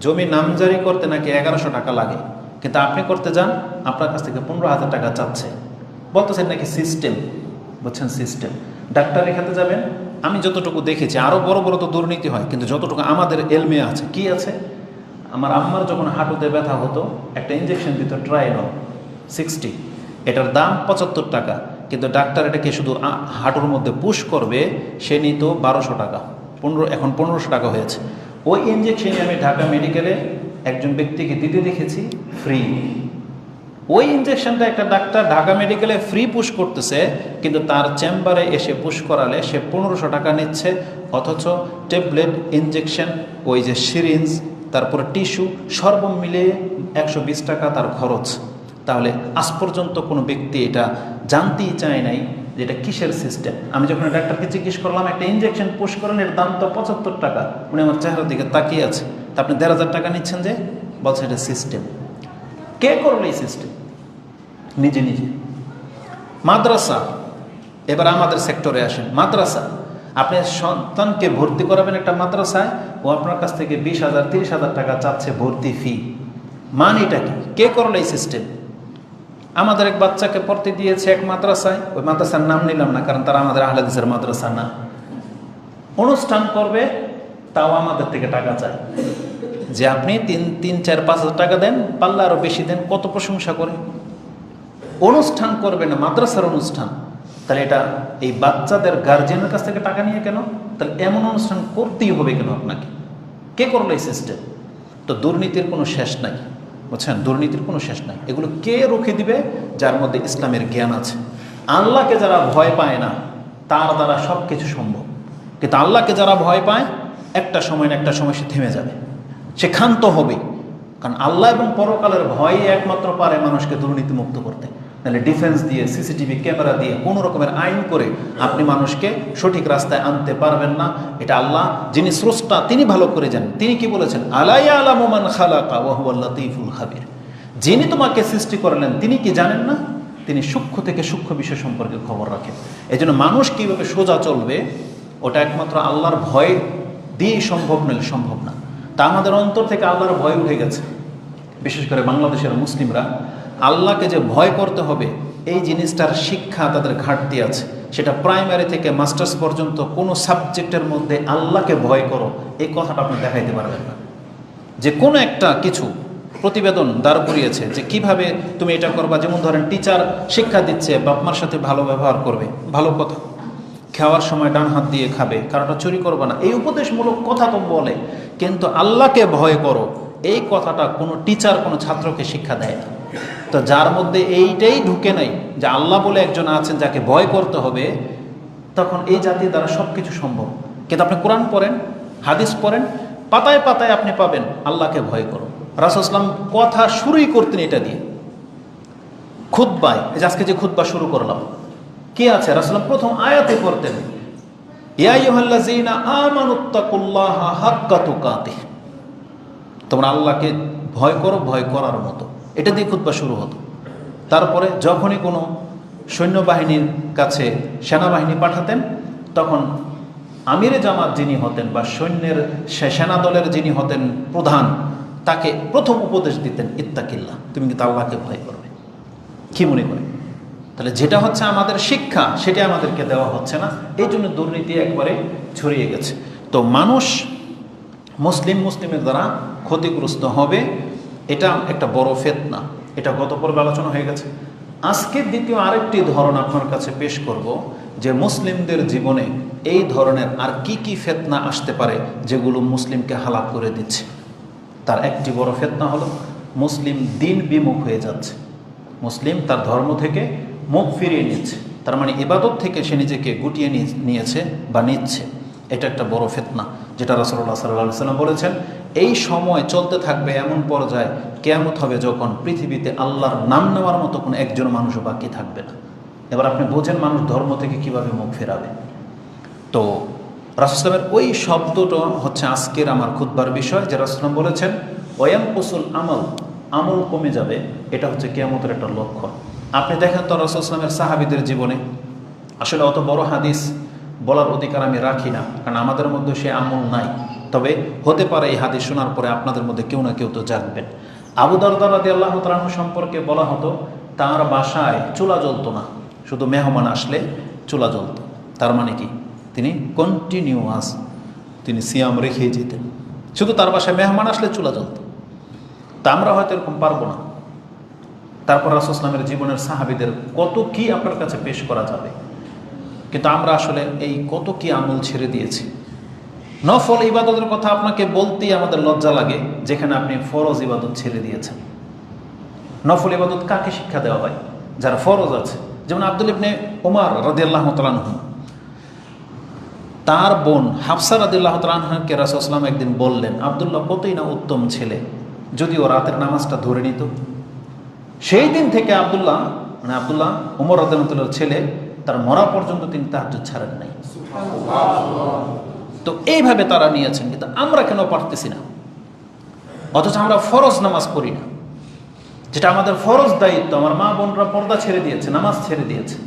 জমি নামজারি করতে নাকি 1100 টাকা লাগে, কিন্তু আপনি করতে যান আপনার কাছ থেকে 15,000 টাকা চাচ্ছে, বলতেছেন নাকি সিস্টেম। বুঝছেন? সিস্টেম। ডাক্তার দেখাতে যাবেন, আমি যতটুকু দেখেছি, আরও বড় বড় তো দুর্নীতি হয়, কিন্তু যতটুকু আমাদের এলমে আছে, কি আছে, আমার আম্মার যখন হাঁটুতে ব্যথা হতো একটা ইঞ্জেকশন দিত ট্রাইনল 60, এটার দাম 75 টাকা, কিন্তু ডাক্তার এটাকে শুধু হাঁটুর মধ্যে পুশ করবে, সে নিত 1200 টাকা, এখন 1500 টাকা হয়েছে। ওই ইঞ্জেকশনে আমি ঢাকা মেডিকেলে একজন ব্যক্তিকে দিতে দেখেছি ফ্রি। ওই ইঞ্জেকশনটা একটা ডাক্তার ঢাকা মেডিকেলে ফ্রি পুশ করতেছে, কিন্তু তার চেম্বারে এসে পুশ করালে সে 1500 টাকা নিচ্ছে, অথচ ট্যাবলেট, ইঞ্জেকশন, ওই যে সিরিঞ্জ, তারপরে টিস্যু, সর্ব মিলে 120 টাকা তার খরচ। তাহলে আজ পর্যন্ত কোনো ব্যক্তি এটা জানতেই চায় নাই যে এটা কিসের সিস্টেম। আমি যখন ডাক্তারকে জিজ্ঞেস করলাম একটা ইঞ্জেকশন পুশ করেন, এর দাম তো 75 টাকা, উনি আমার চেহারার দিকে তাকিয়ে আছে, তা আপনি 1500 টাকা নিচ্ছেন যে? বলছে এটা সিস্টেম। কে করলো এই সিস্টেম? নিজে নিজে। মাদ্রাসা, এবার আমাদের সেক্টরে আসেন। মাদ্রাসা, আপনি সন্তানকে ভর্তি করাবেন একটা মাদ্রাসায়, ও আপনার কাছ থেকে 20,000 30,000 টাকা চাচ্ছে ভর্তি ফি। মানিটা কি? কে করলো এই সিস্টেম? আমাদের এক বাচ্চাকে পড়তে দিয়েছে এক মাদ্রাসায়, ওই মাদ্রাসার নাম নিলাম না কারণ তারা আমাদের আহলে হাদিসের মাদ্রাসা না। অনুষ্ঠান করবে, তাও আমাদের থেকে টাকা চায়, যে আপনি 3-4-5,000 টাকা দেন, পাল্লা আরও বেশি দেন, কত প্রশংসা করে। অনুষ্ঠান করবে না, মাদ্রাসার অনুষ্ঠান, তাহলে এটা এই বাচ্চাদের গার্জিয়ানের কাছ থেকে টাকা নিয়ে কেন? তাহলে এমন অনুষ্ঠান করতেই হবে কেন আপনাকে? কে করলো এই সিস্টেম? তো দুর্নীতির কোনো শেষ নাই, বুঝছেন? দুর্নীতির কোনো শেষ নাই। এগুলো কে রুখে দিবে? যার মধ্যে ইসলামের জ্ঞান আছে। আল্লাহকে যারা ভয় পায় না, তার দ্বারা সব কিছু সম্ভব। কিন্তু আল্লাহকে যারা ভয় পায়, একটা সময় না একটা সময় সে থেমে যাবে, সে ক্ষান্ত হবে। কারণ আল্লাহ এবং পরকালের ভয়ই একমাত্র পারে মানুষকে দুর্নীতি মুক্ত করতে। নাহলে ডিফেন্স দিয়ে, সিসিটিভি ক্যামেরা দিয়ে, কোনো রকমের আইন করে আপনি মানুষকে সঠিক রাস্তায় আনতে পারবেন না। এটা আল্লাহ, যিনি স্রষ্টা, তিনি ভালো করে জানেন। তিনি কি বলেছেন? আলা ইয়ালামু মান খালাকা ওয়া হুয়াল লাতীফুল খাবীর। যিনি তোমাকে সৃষ্টি করলেন তিনি কি জানেন না? তিনি সূক্ষ্ম থেকে সূক্ষ্ম বিষয় সম্পর্কে খবর রাখেন। এই জন্য মানুষ কীভাবে সোজা চলবে, ওটা একমাত্র আল্লাহর ভয় দিয়েই সম্ভব, নইলে সম্ভব না। তা আমাদের অন্তর থেকে আল্লাহর ভয় উঠে গেছে। বিশেষ করে বাংলাদেশের মুসলিমরা আল্লাহকে যে ভয় করতে হবে, এই জিনিসটার শিক্ষা তাদের ঘাটতি আছে। সেটা প্রাইমারি থেকে মাস্টার্স পর্যন্ত কোনো সাবজেক্টের মধ্যে আল্লাহকে ভয় করো এই কথাটা আপনি দেখাইতে পারবেন না। যে কোনো একটা কিছু প্রতিবেদন দাঁড় করিয়েছে যে কিভাবে তুমি এটা করবা। যেমন ধরেন টিচার শিক্ষা দিচ্ছে বাপ মার সাথে ভালো ব্যবহার করবে, ভালো কথা, খাওয়ার সময় ডান হাত দিয়ে খাবে, কারোটা চুরি করবে না, এই উপদেশমূলক কথা তো বলে, কিন্তু আল্লাহকে ভয় করো এই কথাটা কোনো টিচার কোনো ছাত্রকে শিক্ষা দেয় না। তো যার মধ্যে এইটাই ঢুকে নাই যে আল্লাহ বলে একজন আছেন যাকে ভয় করতে হবে, তখন এই জাতির দ্বারা সব কিছু সম্ভব। কিন্তু আপনি কোরআন পড়েন, হাদিস পড়েন, পাতায় পাতায় আপনি পাবেন আল্লাহকে ভয় করো। রাসূল সাল্লাল্লাহু আলাইহি ওয়াসাল্লাম কথা শুরুই করতেন এটা দিয়ে, খুতবায়। আজকে যে খুতবা শুরু করলাম কি আছে, রাসূল সাল্লাল্লাহু আলাইহি ওয়াসাল্লাম প্রথম আয়াতে পড়তেন ইয়া আইয়ুহাল্লাযীনা আমানুত্তাকুল্লাহা হাক্কা তুকাতিহ, তোমরা আল্লাহকে ভয় করো ভয় করার মতো, এটা দিয়ে খুতবা শুরু হতো। তারপরে যখনই কোনো সৈন্যবাহিনীর কাছে সেনাবাহিনী পাঠাতেন, তখন আমিরে জামাত যিনি হতেন বা সৈন্যের সেনাদলের যিনি হতেন প্রধান, তাকে প্রথম উপদেশ দিতেন ইত্তাকিল্লাহ, তুমি কিন্তু আল্লাহকে ভয় করবে। কি মনে করে? তাহলে যেটা হচ্ছে আমাদের শিক্ষা সেটা আমাদেরকে দেওয়া হচ্ছে না, এই জন্য দুর্নীতি একবারে ছড়িয়ে গেছে। তো মানুষ মুসলিমের দ্বারা ক্ষতিগ্রস্ত হবে, এটা একটা বড় ফিতনা। এটা গত পর্বে আলোচনা হয়ে গেছে। আজকে দ্বিতীয় আরেকটি ধরন আপনার কাছে পেশ করব, যে মুসলিমদের জীবনে এই ধরনের আর কি কি ফিতনা আসতে পারে যেগুলো মুসলিমকে হালাক করে দিচ্ছে। তার একটি বড় ফিতনা হলো মুসলিম দিন বিমুখ হয়ে যাচ্ছে, মুসলিম তার ধর্ম থেকে মুখ ফিরিয়ে নিচ্ছে, তার মানে ইবাদত থেকে সে নিজেকে গুটিয়ে নিয়েছে বা নিচ্ছে। এটা একটা বড় ফিতনা, যেটা রাসূলুল্লাহ সাল্লাল্লাহু আলাইহি ওয়াসাল্লাম বলেছেন এই সময় চলতে থাকবে এমন পর্যায়ে কিয়ামত হবে যখন পৃথিবীতে আল্লাহর নাম নেওয়ার মতো কোনো একজন মানুষও বাকি থাকবে না। এবার আপনি বোঝেন মানুষ ধর্ম থেকে কিভাবে মুখ ফেরাবে। তো রাসূল সাল্লাল্লাহু আলাইহি ওয়াসাল্লামের ওই শব্দটা হচ্ছে আজকের আমার খুতবার বিষয়, যে রাসূল সাল্লাল্লাহু আলাইহি ওয়াসাল্লাম বলেছেন ওয়ায়ানকুসুল আমল কমে যাবে, এটা হচ্ছে কিয়ামতের একটা লক্ষণ। আপনি দেখেন তো রাসূল সাল্লাল্লাহু আলাইহি ওয়াসাল্লামের সাহাবীদের জীবনে, আসলে অত বড় হাদিস বলার অধিকার আমি রাখি না, কারণ আমাদের মধ্যে সে আমল নাই। তবে হতে পারে এই হাদিস শোনার পরে আপনাদের মধ্যে কেউ না কেউ তো জানবেন। আবু দারদা রাদিয়াল্লাহু তাআলা আনহু সম্পর্কে বলা হতো তার বাসায় চুলা জ্বলতো না, শুধু মেহমান আসলে চুলা জ্বলত। তার মানে কি তিনি কন্টিনিউয়াস তিনি সিয়াম রেখে যেতেন, শুধু তার বাসায় মেহমান আসলে চুলা জ্বলত। তা আমরা হয়তো এরকম পারবো না। তারপর রাসূল সাল্লাল্লাহু আলাইহি ওয়াসাল্লামের জীবনের সাহাবীদের কত কি আপনার কাছে পেশ করা যাবে, কিন্তু আমরা আসলে এই কত কি আমল ছেড়ে দিয়েছি। নফল ইবাদতের কথা আপনাকে বলতেই আমাদের লজ্জা লাগে, যেখানে আপনি ফরজ ইবাদত ছেড়ে দিয়েছেন। নফল ইবাদত কাকে শিক্ষা দেওয়া হয়? যারা ফরজ আছে। যেমন আব্দুল্লাহ ইবনে ওমর রাদিয়াল্লাহু তাআলা আনহু, তার বোন হাফসা রাদিয়াল্লাহু তাআলা আনহাকে রাসূল সাল্লাল্লাহু আলাইহি ওয়াসাল্লাম একদিন বললেন, আব্দুল্লাহ কতই না উত্তম ছেলে, যদিও রাতের নামাজটা ধরে নিত। সেই দিন থেকে আব্দুল্লাহ ওমর রাদিয়াল্লাহু তাআলার ছেলে, তার মরা পর্যন্ত তিনি তাহাজ্জুদ ছাড়েন নাই। তো এইভাবে তারা নিয়েছেন, কিন্তু আমরা কেন পারতেছি না? অথচ আমরা ফরজ নামাজ পড়ি না, যেটা আমাদের ফরজ দায়িত্ব। আমার মা বোনরা পর্দা ছেড়ে দিয়েছে, নামাজ ছেড়ে দিয়েছে,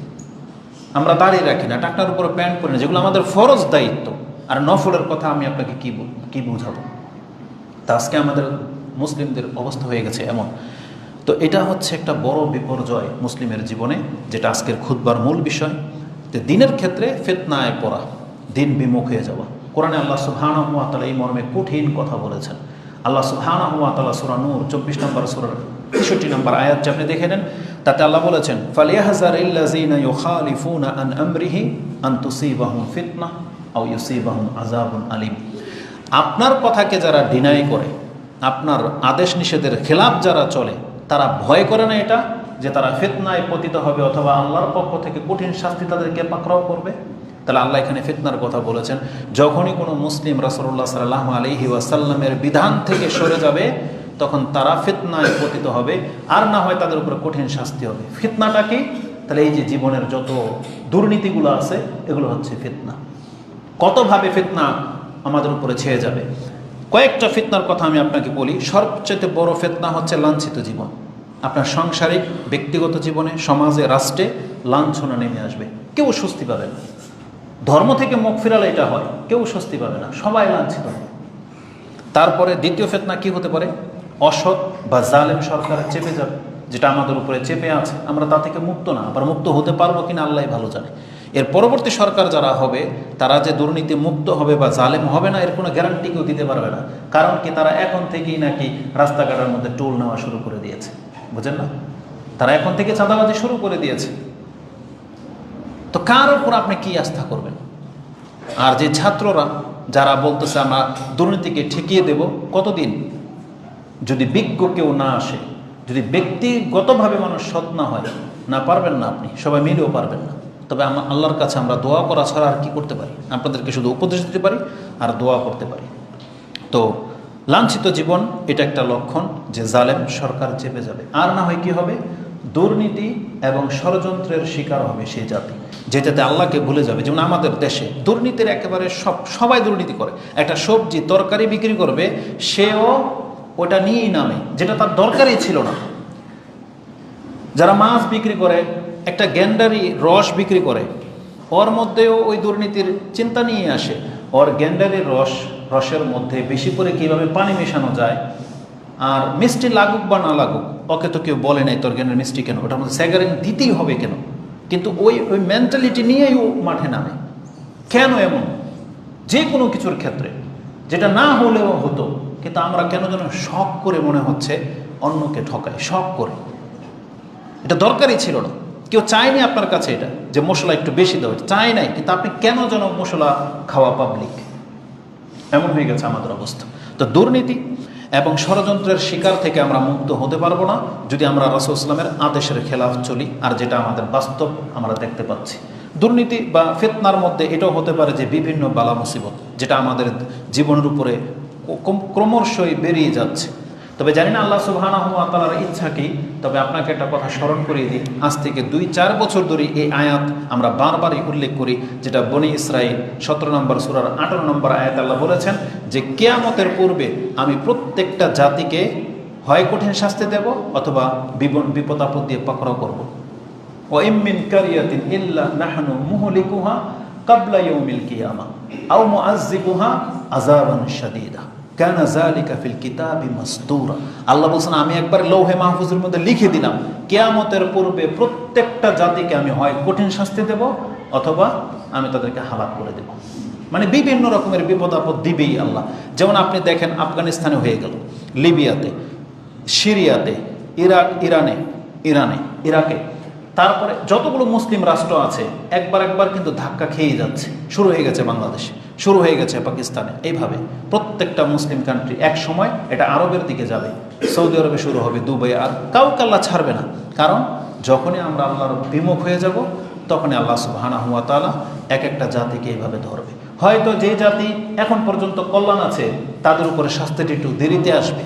আমরা দাঁড়িয়ে রাখি না, টাকটার উপরে প্যান্ট পরি না, যেগুলো আমাদের ফরজ দায়িত্ব। আর নফলের কথা আমি আপনাকে কি বুঝাবো? তা আজকে আমাদের মুসলিমদের অবস্থা হয়ে গেছে এমন। তো এটা হচ্ছে একটা বড় বিপর্যয় মুসলিমের জীবনে, যেটা আজকের খুতবার মূল বিষয়, যে দিনের ক্ষেত্রে ফিতনায় পড়া, দিন বিমুখ হয়ে যাওয়া। কোরআনে আল্লাহ সুবহানাহু ওয়া তাআলা এই মর্মে কঠিন কথা বলেছেন। আল্লাহ সুবহানাহু ওয়া তাআলা সূরা নূর 24 নম্বর সূরার 63 নম্বর আয়াত যে আপনি দেখে নেন, তাতে আল্লাহ বলেছেন ফালিয়াহযারিল্লাযীনা ইউখালিফুনা আন আমরিহি আন তুসিবাহুম ফিতনাহ আও ইউসিবাহুম আযাবুন আলীম। আপনার কথাকে যারা ডিনাই করে, আপনার আদেশ নিষেধের খেলাফ যারা চলে, তারা ভয় করে না এটা যে তারা ফিতনায় পতিত হবে অথবা আল্লাহর পক্ষ থেকে কঠিন শাস্তি তাদেরকে পাকড়াও করবে? তাহলে আল্লাহ এখানে ফিতনার কথা বলেছেন। যখনই কোনো মুসলিম রাসূলুল্লাহ সাল্লাল্লাহু আলাইহি ওয়াসাল্লামের বিধান থেকে সরে যাবে, তখন তারা ফিতনায় পতিত হবে, আর না হয় তাদের উপরে কঠিন শাস্তি হবে। ফিতনাটা কি? তাহলে এই যে জীবনের যত দুর্নীতিগুলো আছে, এগুলো হচ্ছে ফিতনা। কতভাবে ফিতনা আমাদের উপরে ছেয়ে যাবে। কয়েকটা ফিতনার কথা আমি আপনাকে বলি। সবচেয়ে বড় ফিতনা হচ্ছে লাঞ্ছিত জীবন। আপনার সাংসারিক ব্যক্তিগত জীবনে, সমাজে, রাষ্ট্রে লাঞ্ছনা নেমে আসবে, কেউ স্বস্তি পাবে না। ধর্ম থেকে মুখ ফিরালে এটা হয়, কেউ স্বস্তি পাবে না, সবাই লাঞ্ছিত হবে। তারপরে দ্বিতীয় ফিতনা কি হতে পারে? অসৎ বা জালেম সরকার চেপে যাবে, যেটা আমাদের উপরে চেপে আছে, আমরা তা থেকে মুক্ত না। আবার মুক্ত হতে পারবো কিনা আল্লাহ ভালো জানে। এর পরবর্তী সরকার যারা হবে তারা যে দুর্নীতি মুক্ত হবে বা জালেম হবে না এর কোনো গ্যারান্টি কেউ দিতে পারবে না। কারণ কি, তারা এখন থেকেই নাকি রাস্তাঘাটের মধ্যে টোল নেওয়া শুরু করে দিয়েছে, বুঝেন না? তারা এখন থেকে চাঁদাবাজি শুরু করে দিয়েছে। তো কার উপর আপনি কি আস্থা করবেন? আর যে ছাত্ররা যারা বলতেছে আমরা দুর্নীতিকে ঠেকিয়ে দেব, কতদিন? যদি বিজ্ঞ কেউ না আসে, যদি ব্যক্তিগতভাবে মানুষ সৎ না হয়, না পারবেন না, আপনি সবাই মিলেও পারবেন না। তবে আল্লাহর কাছে আমরা দোয়া করা ছাড়া আর কি করতে পারি? আপনাদেরকে শুধু উপদেশ দিতে পারি আর দোয়া করতে পারি। তো লাঞ্ছিত জীবন, এটা একটা লক্ষণ যে জালেম সরকার চেপে যাবে। আর না হয় কি হবে? দুর্নীতি এবং ষড়যন্ত্রের শিকার হবে সেই জাতি, যেটাতে আল্লাহকে ভুলে যাবে। যেমন আমাদের দেশে দুর্নীতির একেবারে সবাই দুর্নীতি করে। একটা সবজি তরকারি বিক্রি করবে, সেও ওটা নিয়েই নামে, যেটা তার দরকারই ছিল না। যারা মাছ বিক্রি করে, একটা গ্যান্ডারি রস বিক্রি করে, ওর মধ্যেও ওই দুর্নীতির চিন্তা নিয়ে আসে। ওর গ্যান্ডারি রসের মধ্যে বেশি করে কিভাবে পানি মেশানো যায়, আর মিষ্টি লাগুক বা না লাগুক, ওকে তো কেউ বলে নাই তোর গ্যান্ডারি মিষ্টি কেন, ওটার মধ্যে স্যাগারিন দিতেই হবে কেন, কিন্তু ওই মেন্টালিটি নিয়েই ও মাঠে নামে। কেন এমন? যে কোনো কিছুর ক্ষেত্রে যেটা না হলেও হতো, কিন্তু আমরা কেন যেন শখ করে মনে হচ্ছে অন্যকে ঠকায়, শখ করে। এটা দরকারই ছিল না, কেউ চায়নি আপনার কাছে এটা যে মশলা একটু বেশি দেওয়া, চায় নাই, কিন্তু আপনি কেন যেন মশলা খাওয়া পাবলিক। এমন হয়ে গেছে আমাদের অবস্থা। তো দুর্নীতি এবং ষড়যন্ত্রের শিকার থেকে আমরা মুক্ত হতে পারবো না যদি আমরা রাসূল সাল্লাল্লাহু আলাইহি ওয়াসাল্লামের আদেশের খেলাফ চলি, আর যেটা আমাদের বাস্তব আমরা দেখতে পাচ্ছি। দুর্নীতি বা ফিতনার মধ্যে এটাও হতে পারে যে বিভিন্ন বালা মুসিবত, যেটা আমাদের জীবনের উপরে ক্রমশই বেরিয়ে যাচ্ছে। তবে জানি না আল্লাহ সুবহানাহু ওয়া তাআলার ইচ্ছা কি। তবে আপনাকে একটা কথা স্মরণ করিয়ে দিই, আজ থেকে 2-4 বছর ধরে এই আয়াত আমরা বারবারই উল্লেখ করি, যেটা বনী ইসরাঈল 17 নম্বর সূরার 18 নম্বর আয়াত আল্লাহ বলেছেন যে কিয়ামতের পূর্বে আমি প্রত্যেকটা জাতিকে হয় কঠিন শাস্তি দেব অথবা বিপদ আপদ দিয়ে পাকড়াও করব। ওয়া ইম মিন কারিয়াতিন ইল্লা নাহনু মুহলিকুহা ক্বাবলা ইয়াউমিল কিয়ামা আও মুআযযিবুহা আযাবান শাদীদা কানা যালিকা ফিল কিতাবি মাসতুরা। আল্লাহ বলেন আমি একবার লৌহে মাহফুজের মধ্যে লিখে দিলাম কিয়ামতের পূর্বে প্রত্যেকটা জাতিকে আমি হয় কঠিন শাস্তি দেব অথবা আমি তাদেরকে হালাক করে দেব। মানে বিভিন্ন রকমের বিপদ আপদ দিবেই আল্লাহ। যেমন আপনি দেখেন আফগানিস্তানে হয়ে গেল, লিবিয়াতে, সিরিয়াতে, ইরাকে, তারপরে যতগুলো মুসলিম রাষ্ট্র আছে একবার কিন্তু ধাক্কা খেয়ে যাচ্ছে। শুরু হয়ে গেছে বাংলাদেশে, শুরু হয়ে গেছে পাকিস্তানে, এইভাবে প্রত্যেকটা মুসলিম কান্ট্রি এক সময় এটা আরবের দিকে যাবে, সৌদি আরবে শুরু হবে, দুবাই, আর কাউকে আল্লাহ ছাড়বে না। কারণ যখনই আমরা আল্লাহর বিমুখ হয়ে যাব তখনই আল্লাহ সুবহানাহু ওয়া তাআলা এক একটা জাতিকে এইভাবে ধরবে। হয়তো যে জাতি এখন পর্যন্ত কল্যাণ আছে তাদের উপরে শাস্তিটি একটু দেরিতে আসবে,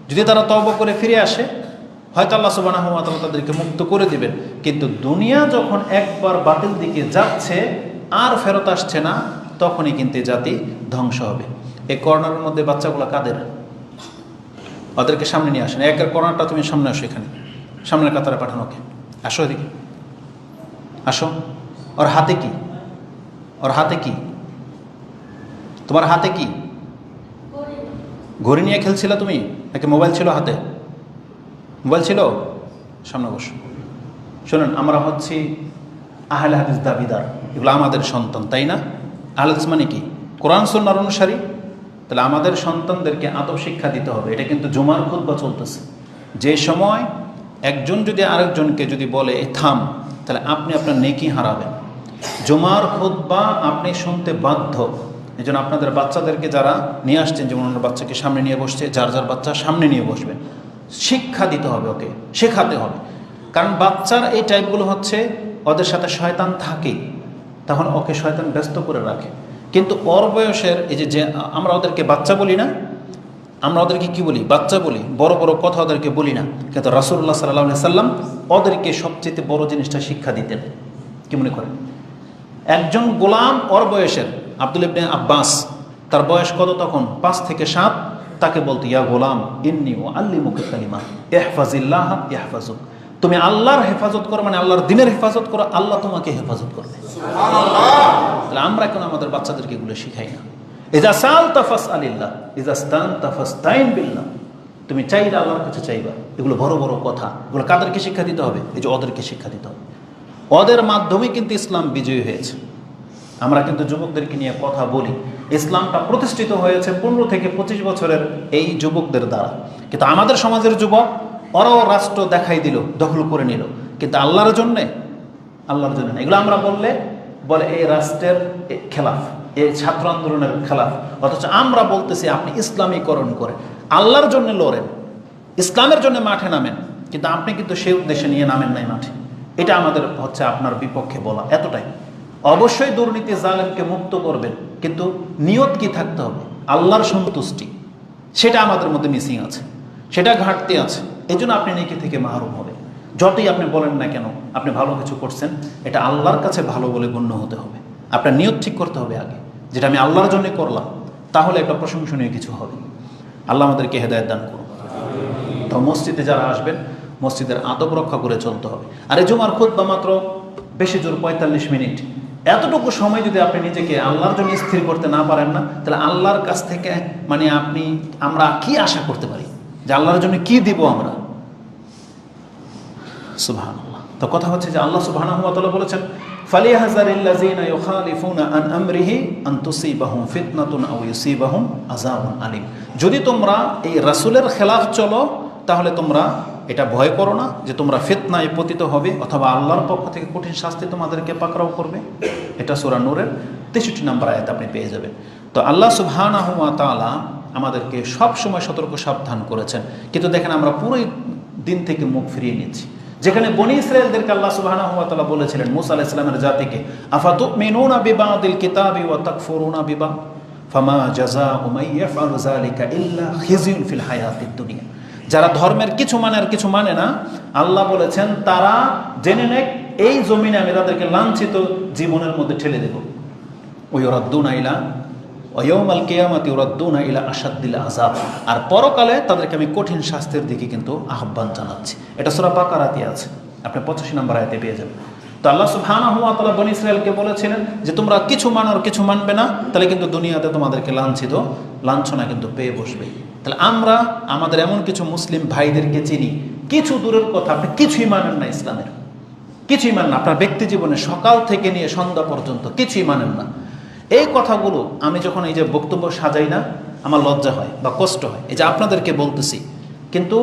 যদি তারা তওবা করে ফিরে আসে হয়তো আল্লাহ সুবহানাহু ওয়া তাআলা তাদেরকে মুক্ত করে দিবেন। কিন্তু দুনিয়া যখন একবার বাতিল দিকে যাচ্ছে আর ফেরত আসছে না, তখনই কিন্তু জাতি ধ্বংস হবে। এই কর্নারের মধ্যে বাচ্চাগুলো কাদের? ওদেরকে সামনে নিয়ে আসেন। একের কর্নারটা তুমি সামনে আসো, এখানে সামনের কাতারে পাঠানোকে, আসো এদিকে আসো। ওর হাতে কি? ওর হাতে কি? তোমার হাতে কি? ঘড়ি নিয়ে খেলছিলা তুমি নাকি মোবাইল ছিল হাতে? মোবাইল ছিল? সামনে বসো। শোনেন, আমরা হচ্ছি আহলে হাদিস দাবিদার, এগুলো আমাদের সন্তান, তাই না? আহলে হাদিস মানে কি? কোরআন সুন্নাহর অনুসারী। তাহলে আমাদের সন্তানদেরকে আদব শিক্ষা দিতে হবে। এটা কিন্তু জুমার খুতবা চলতেছে, যে সময় একজন যদি আরেকজনকে যদি বলে থাম, তাহলে আপনি আপনার নেকি হারাবেন। জুমার খুতবা আপনি শুনতে বাধ্য। এই জন্য আপনাদের বাচ্চাদেরকে যারা নিয়ে আসছেন, যেমন ওনার বাচ্চাকে সামনে নিয়ে বসছে, যার যার বাচ্চা সামনে নিয়ে বসবেন, শিক্ষা দিতে হবে, ওকে শেখাতে হবে। কারণ বাচ্চার এই টাইপগুলো হচ্ছে ওদের সাথে শয়তান থাকে, তখন ওকে শয়তান ব্যস্ত করে রাখে। কিন্তু ওর বয়সের এই যে আমরা ওদেরকে বাচ্চা বলি না, আমরা ওদেরকে কি বলি? বাচ্চা বলি, বড় বড় কথা ওদেরকে বলি না। কিন্তু রাসূলুল্লাহ সাল্লাল্লাহু আলাইহি সাল্লাম ওদেরকে সবচেয়ে বড় জিনিসটা শিক্ষা দিতেন। কি মনে করেন? একজন গোলাম ওর বয়সের, আব্দুল ইবনে আব্বাস, তার বয়স কত তখন? 5 থেকে 7। তাকে বলতো ইয়া গোলাম ইন্নী উআল্লিমুকা কালিমাত ইহফাজিল্লাহ ইহফাজুক। তুমি আল্লাহর হেফাজত করো, মানে আল্লাহর দ্বীনের হেফাজত করো, আল্লাহ তোমাকে হেফাজত করবে। সুবহানাল্লাহ। তাহলে আমরা এখন আমাদের বাচ্চাদেরকে এগুলো শিখাই না। ইযা সালতা ফাসআলিল্লাহ ইযা ইসতানতা ফাসতাইন বিল্লাহ। তুমি চাইলে আল্লাহর কাছে চাইবা। এগুলো বড় বড় কথা, এগুলো কাদেরকে শিক্ষা দিতে হবে? এই যে ওদেরকে শিক্ষা দিতে হবে। ওদের মাধ্যমে কিন্তু ইসলাম বিজয়ী হয়েছে। আমরা কিন্তু যুবকদেরকে নিয়ে কথা বলি, ইসলামটা প্রতিষ্ঠিত হয়েছে 15 থেকে 25 বছরের এই যুবকদের দ্বারা। কিন্তু আমাদের সমাজের যুবক ওরাও রাষ্ট্র দেখাই দিল, দখল করে নিল, কিন্তু আল্লাহর জন্যে না। এগুলো আমরা বলে এই রাষ্ট্রের খেলাফ, এই ছাত্র আন্দোলনের খেলাফ। অথচ আমরা বলতেছি আপনি ইসলামীকরণ করে আল্লাহর জন্য লড়েন, ইসলামের জন্য মাঠে নামেন, কিন্তু আপনি কিন্তু সেই উদ্দেশ্যে নিয়ে নামেন নাই মাঠে। এটা আমাদের হচ্ছে আপনার বিপক্ষে বলা, এতটাই। অবশ্যই দুর্নীতি জালেমকে মুক্ত করবেন, কিন্তু নিয়ত কি থাকতে হবে? আল্লাহর সন্তুষ্টি, সেটা আমাদের মধ্যে মিসিং আছে, সেটা ঘাটতি আছে। এই জন্য আপনি নেকি থেকে মাহরুম হবে। যতই আপনি বলেন না কেন আপনি ভালো কিছু করছেন, এটা আল্লাহর কাছে ভালো বলে গণ্য হতে হবে। আপনার নিয়ত ঠিক করতে হবে আগে, যেটা আমি আল্লাহর জন্য করলাম, তাহলে একটা প্রশংসনীয় কিছু হবে। আল্লাহ আমাদেরকে হেদায়েত দান করুন। তো মসজিদে যারা আসবেন, মসজিদের আদব রক্ষা করে চলতে হবে। আর এই জুমার খুতবা মাত্র বেশি জোর 45 মিনিট। এতটুকু সময় যদি আপনি নিজেকে আল্লাহর জন্য স্থির করতে না পারেন না, তাহলে আল্লাহর কাছ থেকে আমরা কি আশা করতে পারি যে আল্লাহর জন্য কি দিব আমরা? সুবহানাল্লাহ। তো কথা হচ্ছে যে আল্লাহ সুবহানাহু ওয়া তাআলা বলেছেন, ফালিয়াহযারিল্লাযীনা ইউখালিফুনা আন আমরিহি আন তুসিবাহুম ফিতনাতুন আও ইউসিবাহুম আযাবুন আলীম। যদি তোমরা এই রাসূলের খেলাফ চলো, তাহলে তোমরা এটা ভয় করো না যে তোমরা ফিতনায় পতিত হবে, অথবা আল্লাহর পক্ষ থেকে কঠিন শাস্তি তোমাদেরকে পাকড়াও করবে। এটা সূরা নূরের 63 নম্বর আয়াত আপনি পেয়ে যাবেন। তো আল্লাহ সুবহানাহু ওয়া তাআলা আমাদেরকে সব সময় সতর্ক সাবধান করেছেন, কিন্তু দেখেন আমরা পুরোই দিন থেকে মুখ ফিরিয়ে নিচ্ছি। যেখানে বনি ইসরায়েলদেরকে আল্লাহ সুবহানাহু ওয়া তাআলা বলেছিলেন মুসা আলাইহিস সালামের জাতিকে, আফাতুমিনুনা বিবাদিল কিতাবি ওয়া তাকফুরুনা বিবাদ ফামা জাযাউ মান ইয়াফআলু যালিকা ইল্লা খিজিয়ুন ফিল হায়াতিদ দুনিয়া। যারা ধর্মের কিছু মানে আর কিছু মানে না, আল্লাহ বলেছেন তারা জেনে নেক এই জমিনে আমি তাদেরকে লাঞ্ছিত জীবনের মধ্যে ঠেলে দেব। ওয়ায়ুরাদ্দুনা ইলা ওয়ায়াউমাল কিয়ামাতি ইউরাদ্দুনা ইলা আশাদ্দিল আযাব। আর পরকালে তাদেরকে আমি কঠিন শাস্তির দিকে কিন্তু আহ্বান জানাচ্ছি। এটা সূরা বাকারাতে আছে, আপনি 85 নম্বর আয়াতে পেয়ে যাবেন। তো আল্লাহ সুবহানাহু ওয়া তাআলা বনী ইসরায়েলকে বলেছিলেন যে তোমরা কিছু মানো আর কিছু মানবে না, তাহলে কিন্তু দুনিয়াতে তোমাদেরকে লাঞ্ছনা কিন্তু পেয়ে বসবে। তাহলে আমরা আমাদের এমন কিছু মুসলিম ভাইদেরকে চিনি, কিছু দূরের কথা আপনি কিছুই মানেন না, ইসলামের কিছুই মানেন না, আপনার ব্যক্তি জীবনে সকাল থেকে নিয়ে সন্ধ্যা পর্যন্ত কিছুই মানেন না। এই কথাগুলো আমি যখন এই যে বক্তব্য সাজাই না, আমার লজ্জা হয় বা কষ্ট হয়, এই যে আপনাদেরকে বলতেছি। কিন্তু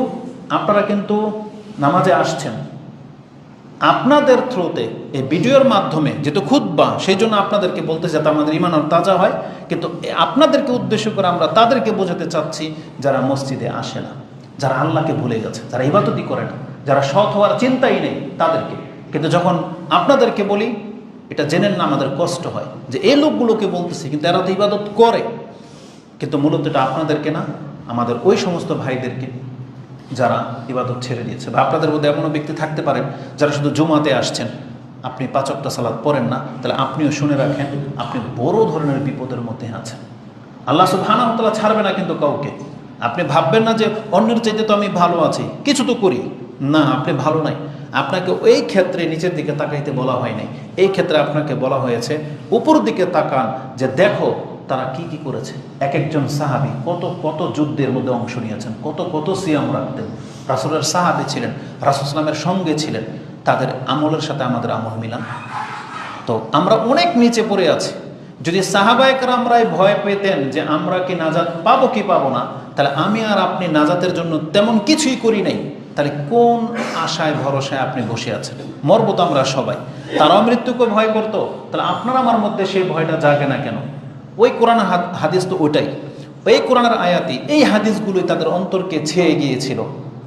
আপনারা কিন্তু নামাজে আসছেন, আপনাদের থ্রুতে এই ভিডিওর মাধ্যমে যেহেতু খুতবা, সেই জন্য আপনাদেরকে বলতে যাতে আমাদের ঈমান আর তাজা হয়। কিন্তু আপনাদেরকে উদ্দেশ্য করে আমরা তাদেরকে বোঝাতে চাচ্ছি যারা মসজিদে আসে না, যারা আল্লাহকে ভুলে গেছে, যারা ইবাদতই করে না, যারা সৎ হওয়ার চিন্তাই নেই তাদেরকে। কিন্তু যখন আপনাদেরকে বলি, এটা জেনেন না আমাদের কষ্ট হয় যে এই লোকগুলোকে বলতেছি, কিন্তু এরা তো ইবাদত করে। কিন্তু মূলত এটা আপনাদেরকে না, আমাদের ওই সমস্ত ভাইদেরকে যারা ইবাদত ছেড়ে দিয়েছে। বা আপনাদের মধ্যে এমনও ব্যক্তি থাকতে পারেন যারা শুধু জুমাতে আসছেন, আপনি 5 ওয়াক্ত সালাত পড়েন না, তাহলে আপনিও শুনে রাখেন আপনি বড় ধরনের বিপদের মধ্যে আছেন। আল্লাহ সুবহানাহু ওয়া তাআলা ছাড়বে না কিন্তু কাউকে। আপনি ভাববেন না যে অন্যের চাইতে তো আমি ভালো আছি, কিছু তো করি না, আপনি ভালো নাই। আপনাকে এই ক্ষেত্রে নিচের দিকে তাকাইতে বলা হয় নাই, এই ক্ষেত্রে আপনাকে বলা হয়েছে উপর দিকে তাকান, যে দেখো তারা কি কি করেছে। এক একজন সাহাবী কত কত যুদ্ধের মধ্যে অংশ নিয়েছেন, কত কত সিয়াম রাখতেন, রাসূলের সাহাবী ছিলেন, রাসূল সাল্লাল্লাহু আলাইহি ওয়াসাল্লামের সঙ্গে ছিলেন। তাদের আমলের সাথে আমাদের আমল মিলান। তো আমরা অনেক নিচে পড়ে আছি। যদি সাহাবায়ে কেরামরাই ভয় পেতেন যে আমরা কি নাজাত পাবো কি পাবো না, তাহলে আমি আর আপনি নাজাতের জন্য তেমন কিছুই করি নাই। তাহলে কোন আশায় ভরসায় আপনি বসে আছেন? মরবো তো আমরা সবাই। তারাও মৃত্যুকে ভয় করতো, তাহলে আপনার আমার মধ্যে সেই ভয়টা জাগে না কেন? ওই কোরআন হাদিস তো ওইটাই, এই কোরআনের আয়াতি, এই হাদিসগুলোই তাদের অন্তরকে ছেয়ে গিয়েছিল,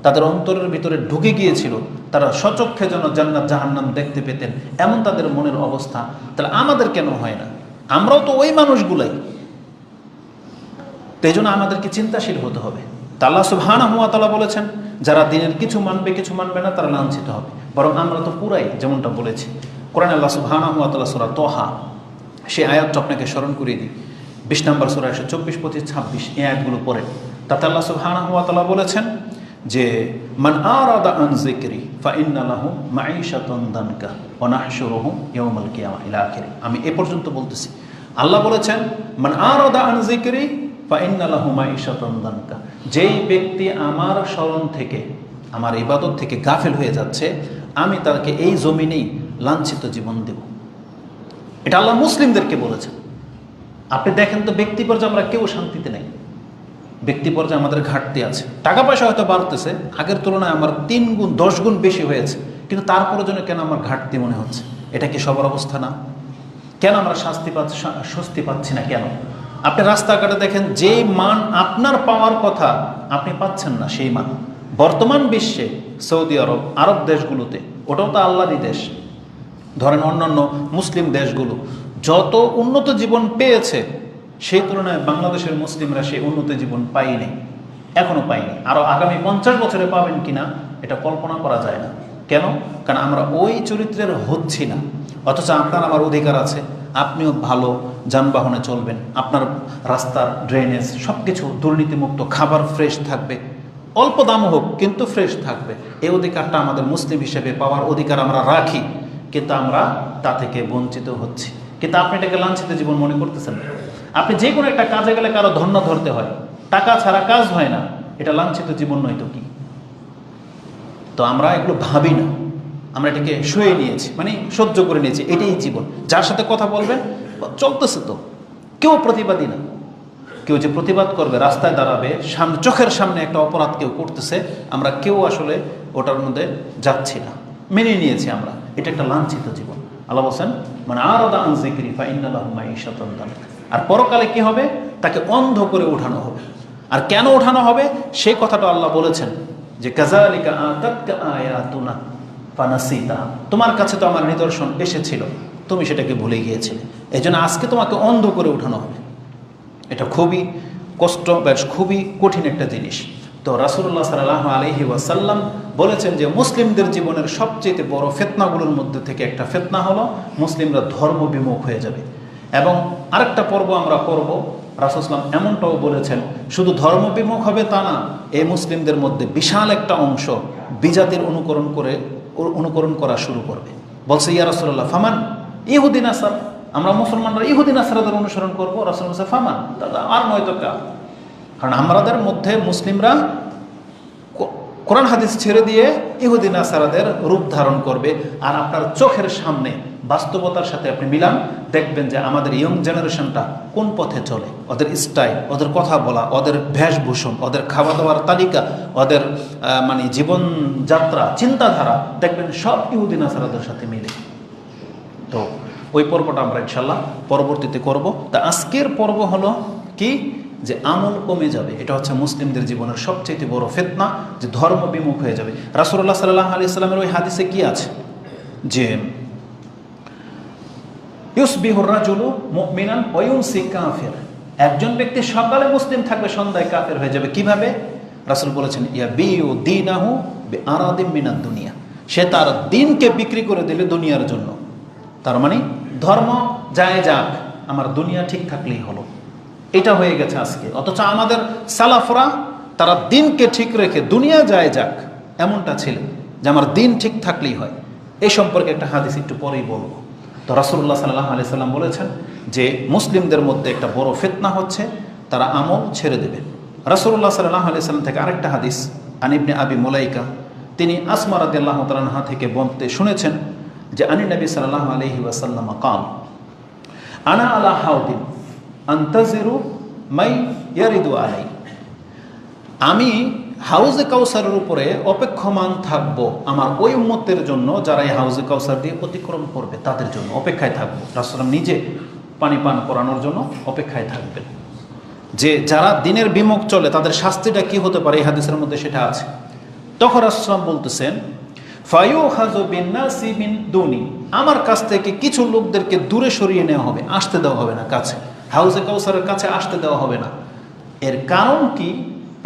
তাদের অন্তরের ভিতরে ঢুকে গিয়েছিল। তারা সচক্ষে যেন জান্নাত জাহান্নাম দেখতে পেতেন, এমন তাদের মনের অবস্থা। তাহলে আমাদের কেন হয় না? আমরাও তো ওই মানুষগুলাই। তাই জন্য আমাদেরকে চিন্তাশীল হতে হবে। তা আল্লাহ সুবহানাহু ওয়া তাআলা বলেছেন যারা দিনের কিছু মানবে কিছু মানবে না, তারা লাঞ্ছিত হবে। বরং আমরা তো পুরাই যেমনটা বলেছি কোরআনে আল্লাহ সুবহানাহু ওয়া তাআলা সূরা তোহা, সেই আয়াতটা আপনাকে স্মরণ করিয়ে দিই। 20 নম্বর সূরা 124, 25, 26 এই আয়াতগুলো পড়ে। তাতে আল্লাহ সুবহানাহু ওয়া তাআলা বলেছেন যে মান আরাদা আন যিকরি ফাইন্না লাহু মাঈশাতান দানকা ওয়া নাহশুরুহু ইয়াওমাল কিয়ামা ইলা আখিরি। আমি এ পর্যন্ত বলতেছি। আল্লাহ বলেছেন মান আরাদা আন যিকরি ফাইন্না লাহু মাঈশাতান দানকা, যেই ব্যক্তি আমার স্মরণ থেকে, আমার ইবাদত থেকে গাফেল হয়ে যাচ্ছে, আমি তাকে এই জমিনেই লাঞ্ছিত জীবন দেব। এটা আল্লাহ মুসলিমদেরকে বলেছেন। আপনি দেখেন তো ব্যক্তি পর্যায়ে আমরা কেউ শান্তিতে নেই। ব্যক্তি পর্যায়ে আমাদের ঘাটতি আছে। টাকা পয়সা হয়তো বাড়তেছে, আগের তুলনায় আমার 3 গুণ 10 গুণ বেশি হয়েছে, কিন্তু তারপরে জন্য কেন আমার ঘাটতি মনে হচ্ছে? এটা কি সবার অবস্থা না? কেন আমরা স্বস্তি পাচ্ছি না কেন? আপনি রাস্তাঘাটে দেখেন, যেই মান আপনার পাওয়ার কথা আপনি পাচ্ছেন না, সেই মান বর্তমান বিশ্বে সৌদি আরব, আরব দেশগুলোতে, ওটাও তো আল্লাহরই দেশ, ধরেন অন্যান্য মুসলিম দেশগুলো যত উন্নত জীবন পেয়েছে, সেই তুলনায় বাংলাদেশের মুসলিমরা সেই উন্নত জীবন পায়নি, এখনো পায়নি। আরও আগামী 50 বছরে পাবেন কিনা এটা কল্পনা করা যায় না। কেন? কারণ আমরা ওই চরিত্রের হচ্ছি না। অথচ আপনার আমার অধিকার আছে, আপনিও ভালো যানবাহনে চলবেন, আপনার রাস্তার ড্রেনেজ সব কিছু দুর্নীতিমুক্ত, খাবার ফ্রেশ থাকবে, অল্প দাম হোক কিন্তু ফ্রেশ থাকবে। এই অধিকারটা আমাদের মুসলিম হিসেবে পাওয়ার অধিকার আমরা রাখি, কিন্তু আমরা তা থেকে বঞ্চিত হচ্ছি। কিন্তু আপনি এটাকে লাঞ্ছিত জীবন মনে করতেছেন না। আপনি যে কোনো একটা কাজে গেলে কারো ধন্য ধরতে হয়, টাকা ছাড়া কাজ হয় না, এটা লাঞ্ছিত জীবন নয় তো কি? তো আমরা এগুলো ভাবি না, আমরা এটাকে সয়ে নিয়েছি, মানে সহ্য করে নিয়েছি, এটাই জীবন। যার সাথে কথা বলবেন চলতেছে তো, কেউ প্রতিবাদী না। কেউ যে প্রতিবাদ করবে, রাস্তায় দাঁড়াবে, চোখের সামনে একটা অপরাধ কেউ করতেছে, আমরা কেউ আসলে ওটার মধ্যে যাচ্ছি না, মেনে নিয়েছি আমরা। এটা একটা লাঞ্ছিত জীবন। আল্লাহ বলেন, মানে আরাদা আন যিকরি ফাইন্না লাহু মাঈশাতান দানকা। আর পরকালে কি হবে? তাকে অন্ধ করে ওঠানো হবে। আর কেন ওঠানো হবে সেই কথাটা আল্লাহ বলেছেন যে কাযালিকা আতাতকা আয়াতুনা ফানাসিতা, তোমার কাছে তো আমার নিদর্শন এসেছিল, তুমি সেটাকে ভুলে গিয়েছিলে, এই জন্য আজকে তোমাকে অন্ধ করে ওঠানো হবে। এটা খুবই কষ্ট, বেশ খুবই কঠিন একটা জিনিস। তো রাসূলুল্লাহ সাল্লাল্লাহু আলাইহি ওয়াসাল্লাম বলেছেন যে মুসলিমদের জীবনের সবচেয়ে বড় ফিতনাগুলোর মধ্যে থেকে একটা ফিতনা হলো মুসলিমরা ধর্মবিমুখ হয়ে যাবে। এবং আরেকটা পর্ব আমরা করব, রাসূল সাল্লাল্লাহু আলাইহি ওয়াসাল্লাম এমনটাও বলেছেন, শুধু ধর্মবিমুখ হবে তা না, এই মুসলিমদের মধ্যে বিশাল একটা অংশ বিজাতির অনুকরণ করা শুরু করবে। বলছে, ইয়া রাসূলুল্লাহ ফামান, ইহুদি নাসার, আমরা মুসলমানরা ইহুদি নাসারাদের অনুসরণ করবো। রাসূল বলছে ফামান, আর নয়তো কা। কারণ আমাদের মধ্যে মুসলিমরা কোরআন হাদিস ছেড়ে দিয়ে ইহুদি নাসারাদের রূপ ধারণ করবে। আর আপনার চোখের সামনে বাস্তবতার সাথে আপনি মিলান, দেখবেন যে আমাদের ইয়ং জেনারেশনটা কোন পথে চলে, ওদের স্টাইল, ওদের কথা বলা, ওদের বেশভূষণ, ওদের খাওয়া দাওয়ার তালিকা, ওদের মানে জীবনযাত্রা, চিন্তাধারা, দেখবেন সব ইহুদি নাসারাদের সাথে মিলে। তো ওই পর্বটা আমরা ইনশাল্লাহ পরবর্তীতে করব। তা আজকের পর্ব হলো কি, যে আমল কমে যাবে। এটা হচ্ছে মুসলিমদের জীবনের সবচেয়ে বড় ফিতনা, যে ধর্ম বিমুখ হয়ে যাবে। রাসূলুল্লাহ সাল্লাল্লাহু আলাইহি সাল্লামের ওই হাদিসে কি আছে যে ইউসবিহুর রাজুলু মুমিনান ওয়া ইউমসি কাফির, একজন ব্যক্তি সকালে মুসলিম থাকবে, সন্ধ্যায় কাফের হয়ে যাবে। কিভাবে? রাসূল বলেছেন, ইয়াবিউ দীনাহু বিআরাদিম মিনাদ দুনিয়া, সে তার দিনকে বিক্রি করে দিলে দুনিয়ার জন্য। তার মানে ধর্ম যায় যাক, আমার দুনিয়া ঠিক থাকলেই হলো, এটা হয়ে গেছে আজকে। অথচ আমাদের সালাফরা তারা দিনকে ঠিক রেখে দুনিয়া যায় যাক এমনটা ছিল, যে আমার দিন ঠিক থাকলেই হয়। এই সম্পর্কে একটা হাদিস একটু পরেই বলবো। তো রাসূলুল্লাহ সাল্লাল্লাহু আলাইহি সাল্লাম বলেছেন যে মুসলিমদের মধ্যে একটা বড় ফিতনা হচ্ছে তারা আমল ছেড়ে দেবে। রাসূলুল্লাহ সাল্লাল্লাহু আলাইহি সাল্লাম থেকে আরেকটা হাদিস, আন ইবনে আবি মুলাইকা, তিনি আসমা রাদিয়াল্লাহু তাআলা আনহা থেকে বলতে শুনেছেন যে আনি নবী সাল্লাল্লাহু আলাইহি ওয়াসাল্লাম কাল আনা আলা হাউদিন আনতাজিরু মাই ইয়ারিদু আলাই, আমি হাউজে কাউসারের উপরে অপেক্ষমান থাকব আমার ওই উম্মতের জন্য যারা এই হাউজে কাউসার দিয়ে অতিক্রম করবে, তাদের জন্য অপেক্ষায় থাকবো। রাসূল নিজে পানি পান করানোর জন্য অপেক্ষায় থাকবেন। যে যারা দিনের বিমুখ চলে তাদের শাস্তিটা কি হতে পারে, এই হাদিসের মধ্যে সেটা আছে। তখন রাসূল বলতেছেন, ফায়ুখাযু বিন্নাসি মিন দুনি, আমার কাছ থেকে কিছু লোকদেরকে দূরে সরিয়ে নেওয়া হবে, আসতে দেওয়া হবে না কাছে, হাউজে কাউসারের কাছে আসতে দেওয়া হবে না। এর কারণ কি?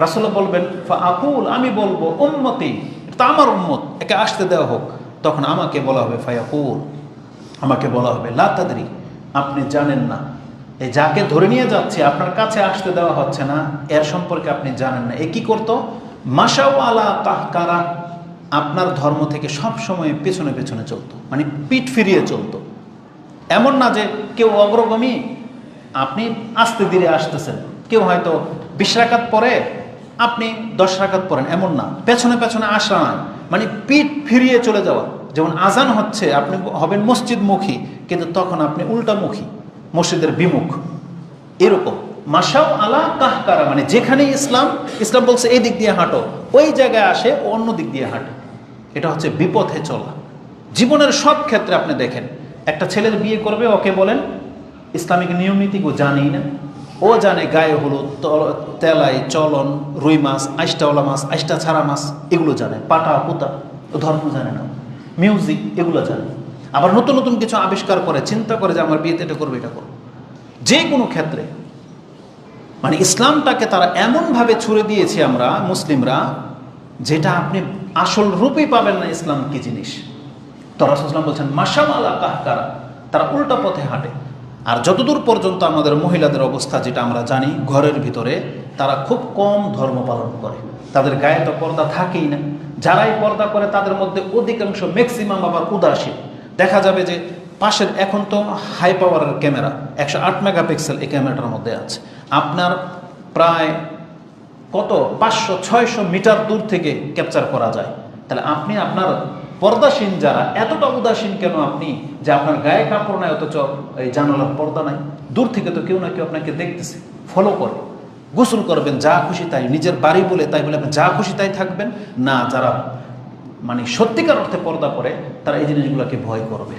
রাসূল বলবেন, ফাআকুল, আমি বলবো, উম্মতি, এটা আমার উম্মত, একে আসতে দেওয়া হোক। তখন আমাকে বলা হবে, ফায়াকুল, আমাকে বলা হবে, লা তাদরি, আপনি জানেন না, এই যাকে ধরে নিয়ে যাচ্ছে আপনার কাছে আসতে দেওয়া হচ্ছে না, এর সম্পর্কে আপনি জানেন না। এ কি করতো? মাশাউ আলা কাহকারা, আপনার ধর্ম থেকে সব সময় পেছনে পেছনে চলতো, মানে পিঠ ফিরিয়ে চলতো। এমন না যে কেউ অগ্রগামী, আপনি আস্তে ধীরে আসতেছেন, কেউ হয়তো 20 রাকাত পরে আপনি 10 রাকাত পড়েন, এমন না, পেছনে পেছনে আসা নয়, মানে পিঠ ফিরিয়ে চলে যাওয়া। যেমন আজান হচ্ছে, আপনি হবেন মসজিদমুখী, কিন্তু তখন আপনি উল্টামুখী, মসজিদের বিমুখ। এরকম মাসাও আলা কাহকারা, মানে যেখানে ইসলাম বলছে এই দিক দিয়ে হাঁটো, ওই জায়গায় আসে অন্য দিক দিয়ে হাঁটে। এটা হচ্ছে বিপথে চলা। জীবনের সব ক্ষেত্রে আপনি দেখেন, একটা ছেলের বিয়ে করবে, ওকে বলেন ইসলামিক নিয়ম নীতি জানেই না। ও জানে গায়ে হলুদ, তেলাই, চলন, রুই মাছ, আইষ্টাওয়ালা মাছ, আইষ্টা ছাড়া মাছ, এগুলো জানে। পাটা পুতা, ধর্ম জানে না। মিউজিক, এগুলো জানে। আবার নতুন নতুন কিছু আবিষ্কার করে, চিন্তা করে যে আমার বিয়েতে এটা করবো, এটা করবো। যে কোনো ক্ষেত্রে মানে ইসলামটাকে তারা এমনভাবে ছুড়ে দিয়েছে আমরা মুসলিমরা, যেটা আপনি আসল রূপেই পাবেন না ইসলাম কি জিনিস। তো রাসূল সাল্লাল্লাহু আলাইহি ওয়াসাল্লাম বলছেন মাশাম আলা কাহকারা, তারা উল্টা পথে হাঁটে। আর যতদূর পর্যন্ত আমাদের মহিলাদের অবস্থা যেটা আমরা জানি, ঘরের ভিতরে তারা খুব কম ধর্ম পালন করে, তাদের গায়ে তো পর্দা থাকেই না। যারাই পর্দা করে তাদের মধ্যে অধিকাংশ, ম্যাক্সিমাম আবার উদাসীন। দেখা যাবে যে পাশের, এখন তো হাই পাওয়ারের ক্যামেরা 108 মেগাপিক্সেল এই ক্যামেরাটার মধ্যে আছে, আপনার প্রায় কত 500-600 মিটার দূর থেকে ক্যাপচার করা যায়। তাহলে আপনি আপনার পর্দাসীন যারা, এতটা উদাসীন কেন আপনি যে আপনার গায়ে কাপড় নাই, অথচ এই জানালার পর্দা নাই? দূর থেকে তো কেউ না কেউ আপনাকে দেখতেছে, ফলো করে। গোসল করবেন যা খুশি তাই, নিজের বাড়ি বলে তাই বলে আপনি যা খুশি তাই থাকবেন না। যারা মানে সত্যিকার অর্থে পর্দা করে, তারা এই জিনিসগুলোকে ভয় করবে।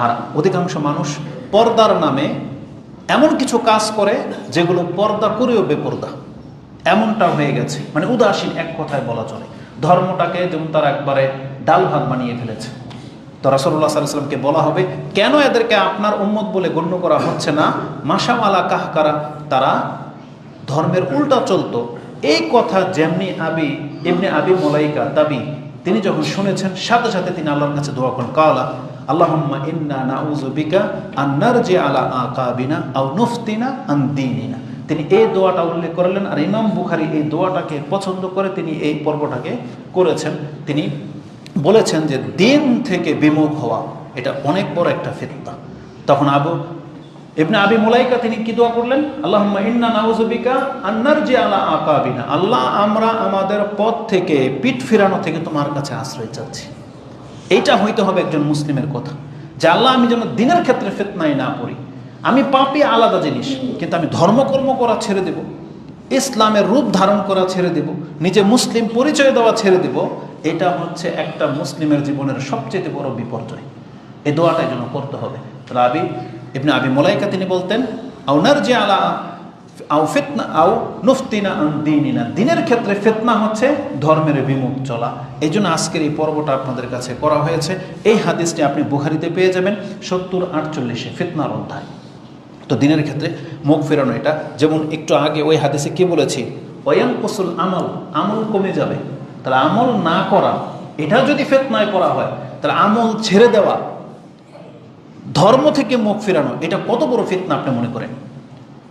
আর অধিকাংশ মানুষ পর্দার নামে এমন কিছু কাজ করে যেগুলো পর্দা করেও বেপর্দা, এমনটা হয়ে গেছে। মানে উদাসীন, এক কথায় বলা চলে। ধর্মটাকে যেমন তারা একবারে ডাল ভাত বানিয়ে ফেলেছে। তো রাসূলুল্লাহ সাল্লাল্লাহু আলাইহি ওয়াসাল্লামকে বলা হবে, কেন এদেরকে আপনার উম্মত বলে গণ্য করা হচ্ছে না? মাশাম আলা কাহকারা, তারা ধর্মের উল্টা চলতো। এই কথা যেমনি ইবনে আবি মুলাইকা তাবি, তিনি যখন শুনেছেন, সাথে সাথে তিনি আল্লাহর কাছে দোয়া করেন, কালা আল্লাহুম্মা ইন্না নাউযু বিকা আন নারজি আলা আকাবিনা আও নুফতিনা আন দীনিনা। তিনি এই দোয়াটা উল্লেখ করলেন। আর ইমাম বুখারী এই দোয়াটাকে পছন্দ করে তিনি এই পর্বটাকে করেছেন। তিনি বলেছেন যে দিন থেকে বিমুখ হওয়া এটা অনেক বড় একটা ফিতনা। তখন ইবনে আবি মুলাইকা তিনি কি দোয়া করলেন? আল্লাহুম্মা ইন্না নাউযু বিকা আন নারজি আলা আকাবিনা, আল্লাহ আমরা আমাদের পথ থেকে, পিঠ ফিরানো থেকে তোমার কাছে আশ্রয় চাচ্ছি। এইটা হইতে হবে একজন মুসলিমের কথা, যে আল্লাহ আমি যেন দিনের ক্ষেত্রে ফিতনায় না পড়ি। আমি পাপী আলাদা জিনিস, কিন্তু আমি ধর্মকর্ম করা ছেড়ে দেব, ইসলামের রূপ ধারণ করা ছেড়ে দেব, নিজে মুসলিম পরিচয় দেওয়া ছেড়ে দেব। এটা হচ্ছে একটা মুসলিমের জীবনের সবচেয়ে বড় বিপর্যয়। এই দোয়াটাই যেন করতে হবে। ইবনে আবি মুলাইকা তিনি বলতেন, আও নারজি আলা আও ফিতনা আও নুফতিনা আন দীনিনা, দিনের ক্ষেত্রে ফিতনা হচ্ছে ধর্মের বিমুখ চলা। এই জন্য আজকের এই পর্বটা আপনাদের কাছে করা হয়েছে। এই হাদিসটি আপনি বুখারীতে পেয়ে যাবেন 70-48 ফিতনার অধ্যায়। তো দিনের ক্ষেত্রে মুখ ফেরানো, এটা যেমন একটু আগে ওই হাদিসে কি বলেছি, ওয়ায়ানকুসুল আমল, আমল কমে যাবে। তাহলে আমল না করা, এটা যদি ফিতনায় করা হয়, তাহলে আমল ছেড়ে দেওয়া, ধর্ম থেকে মুখ ফেরানো, এটা কত বড় ফিতনা আপনি মনে করেন?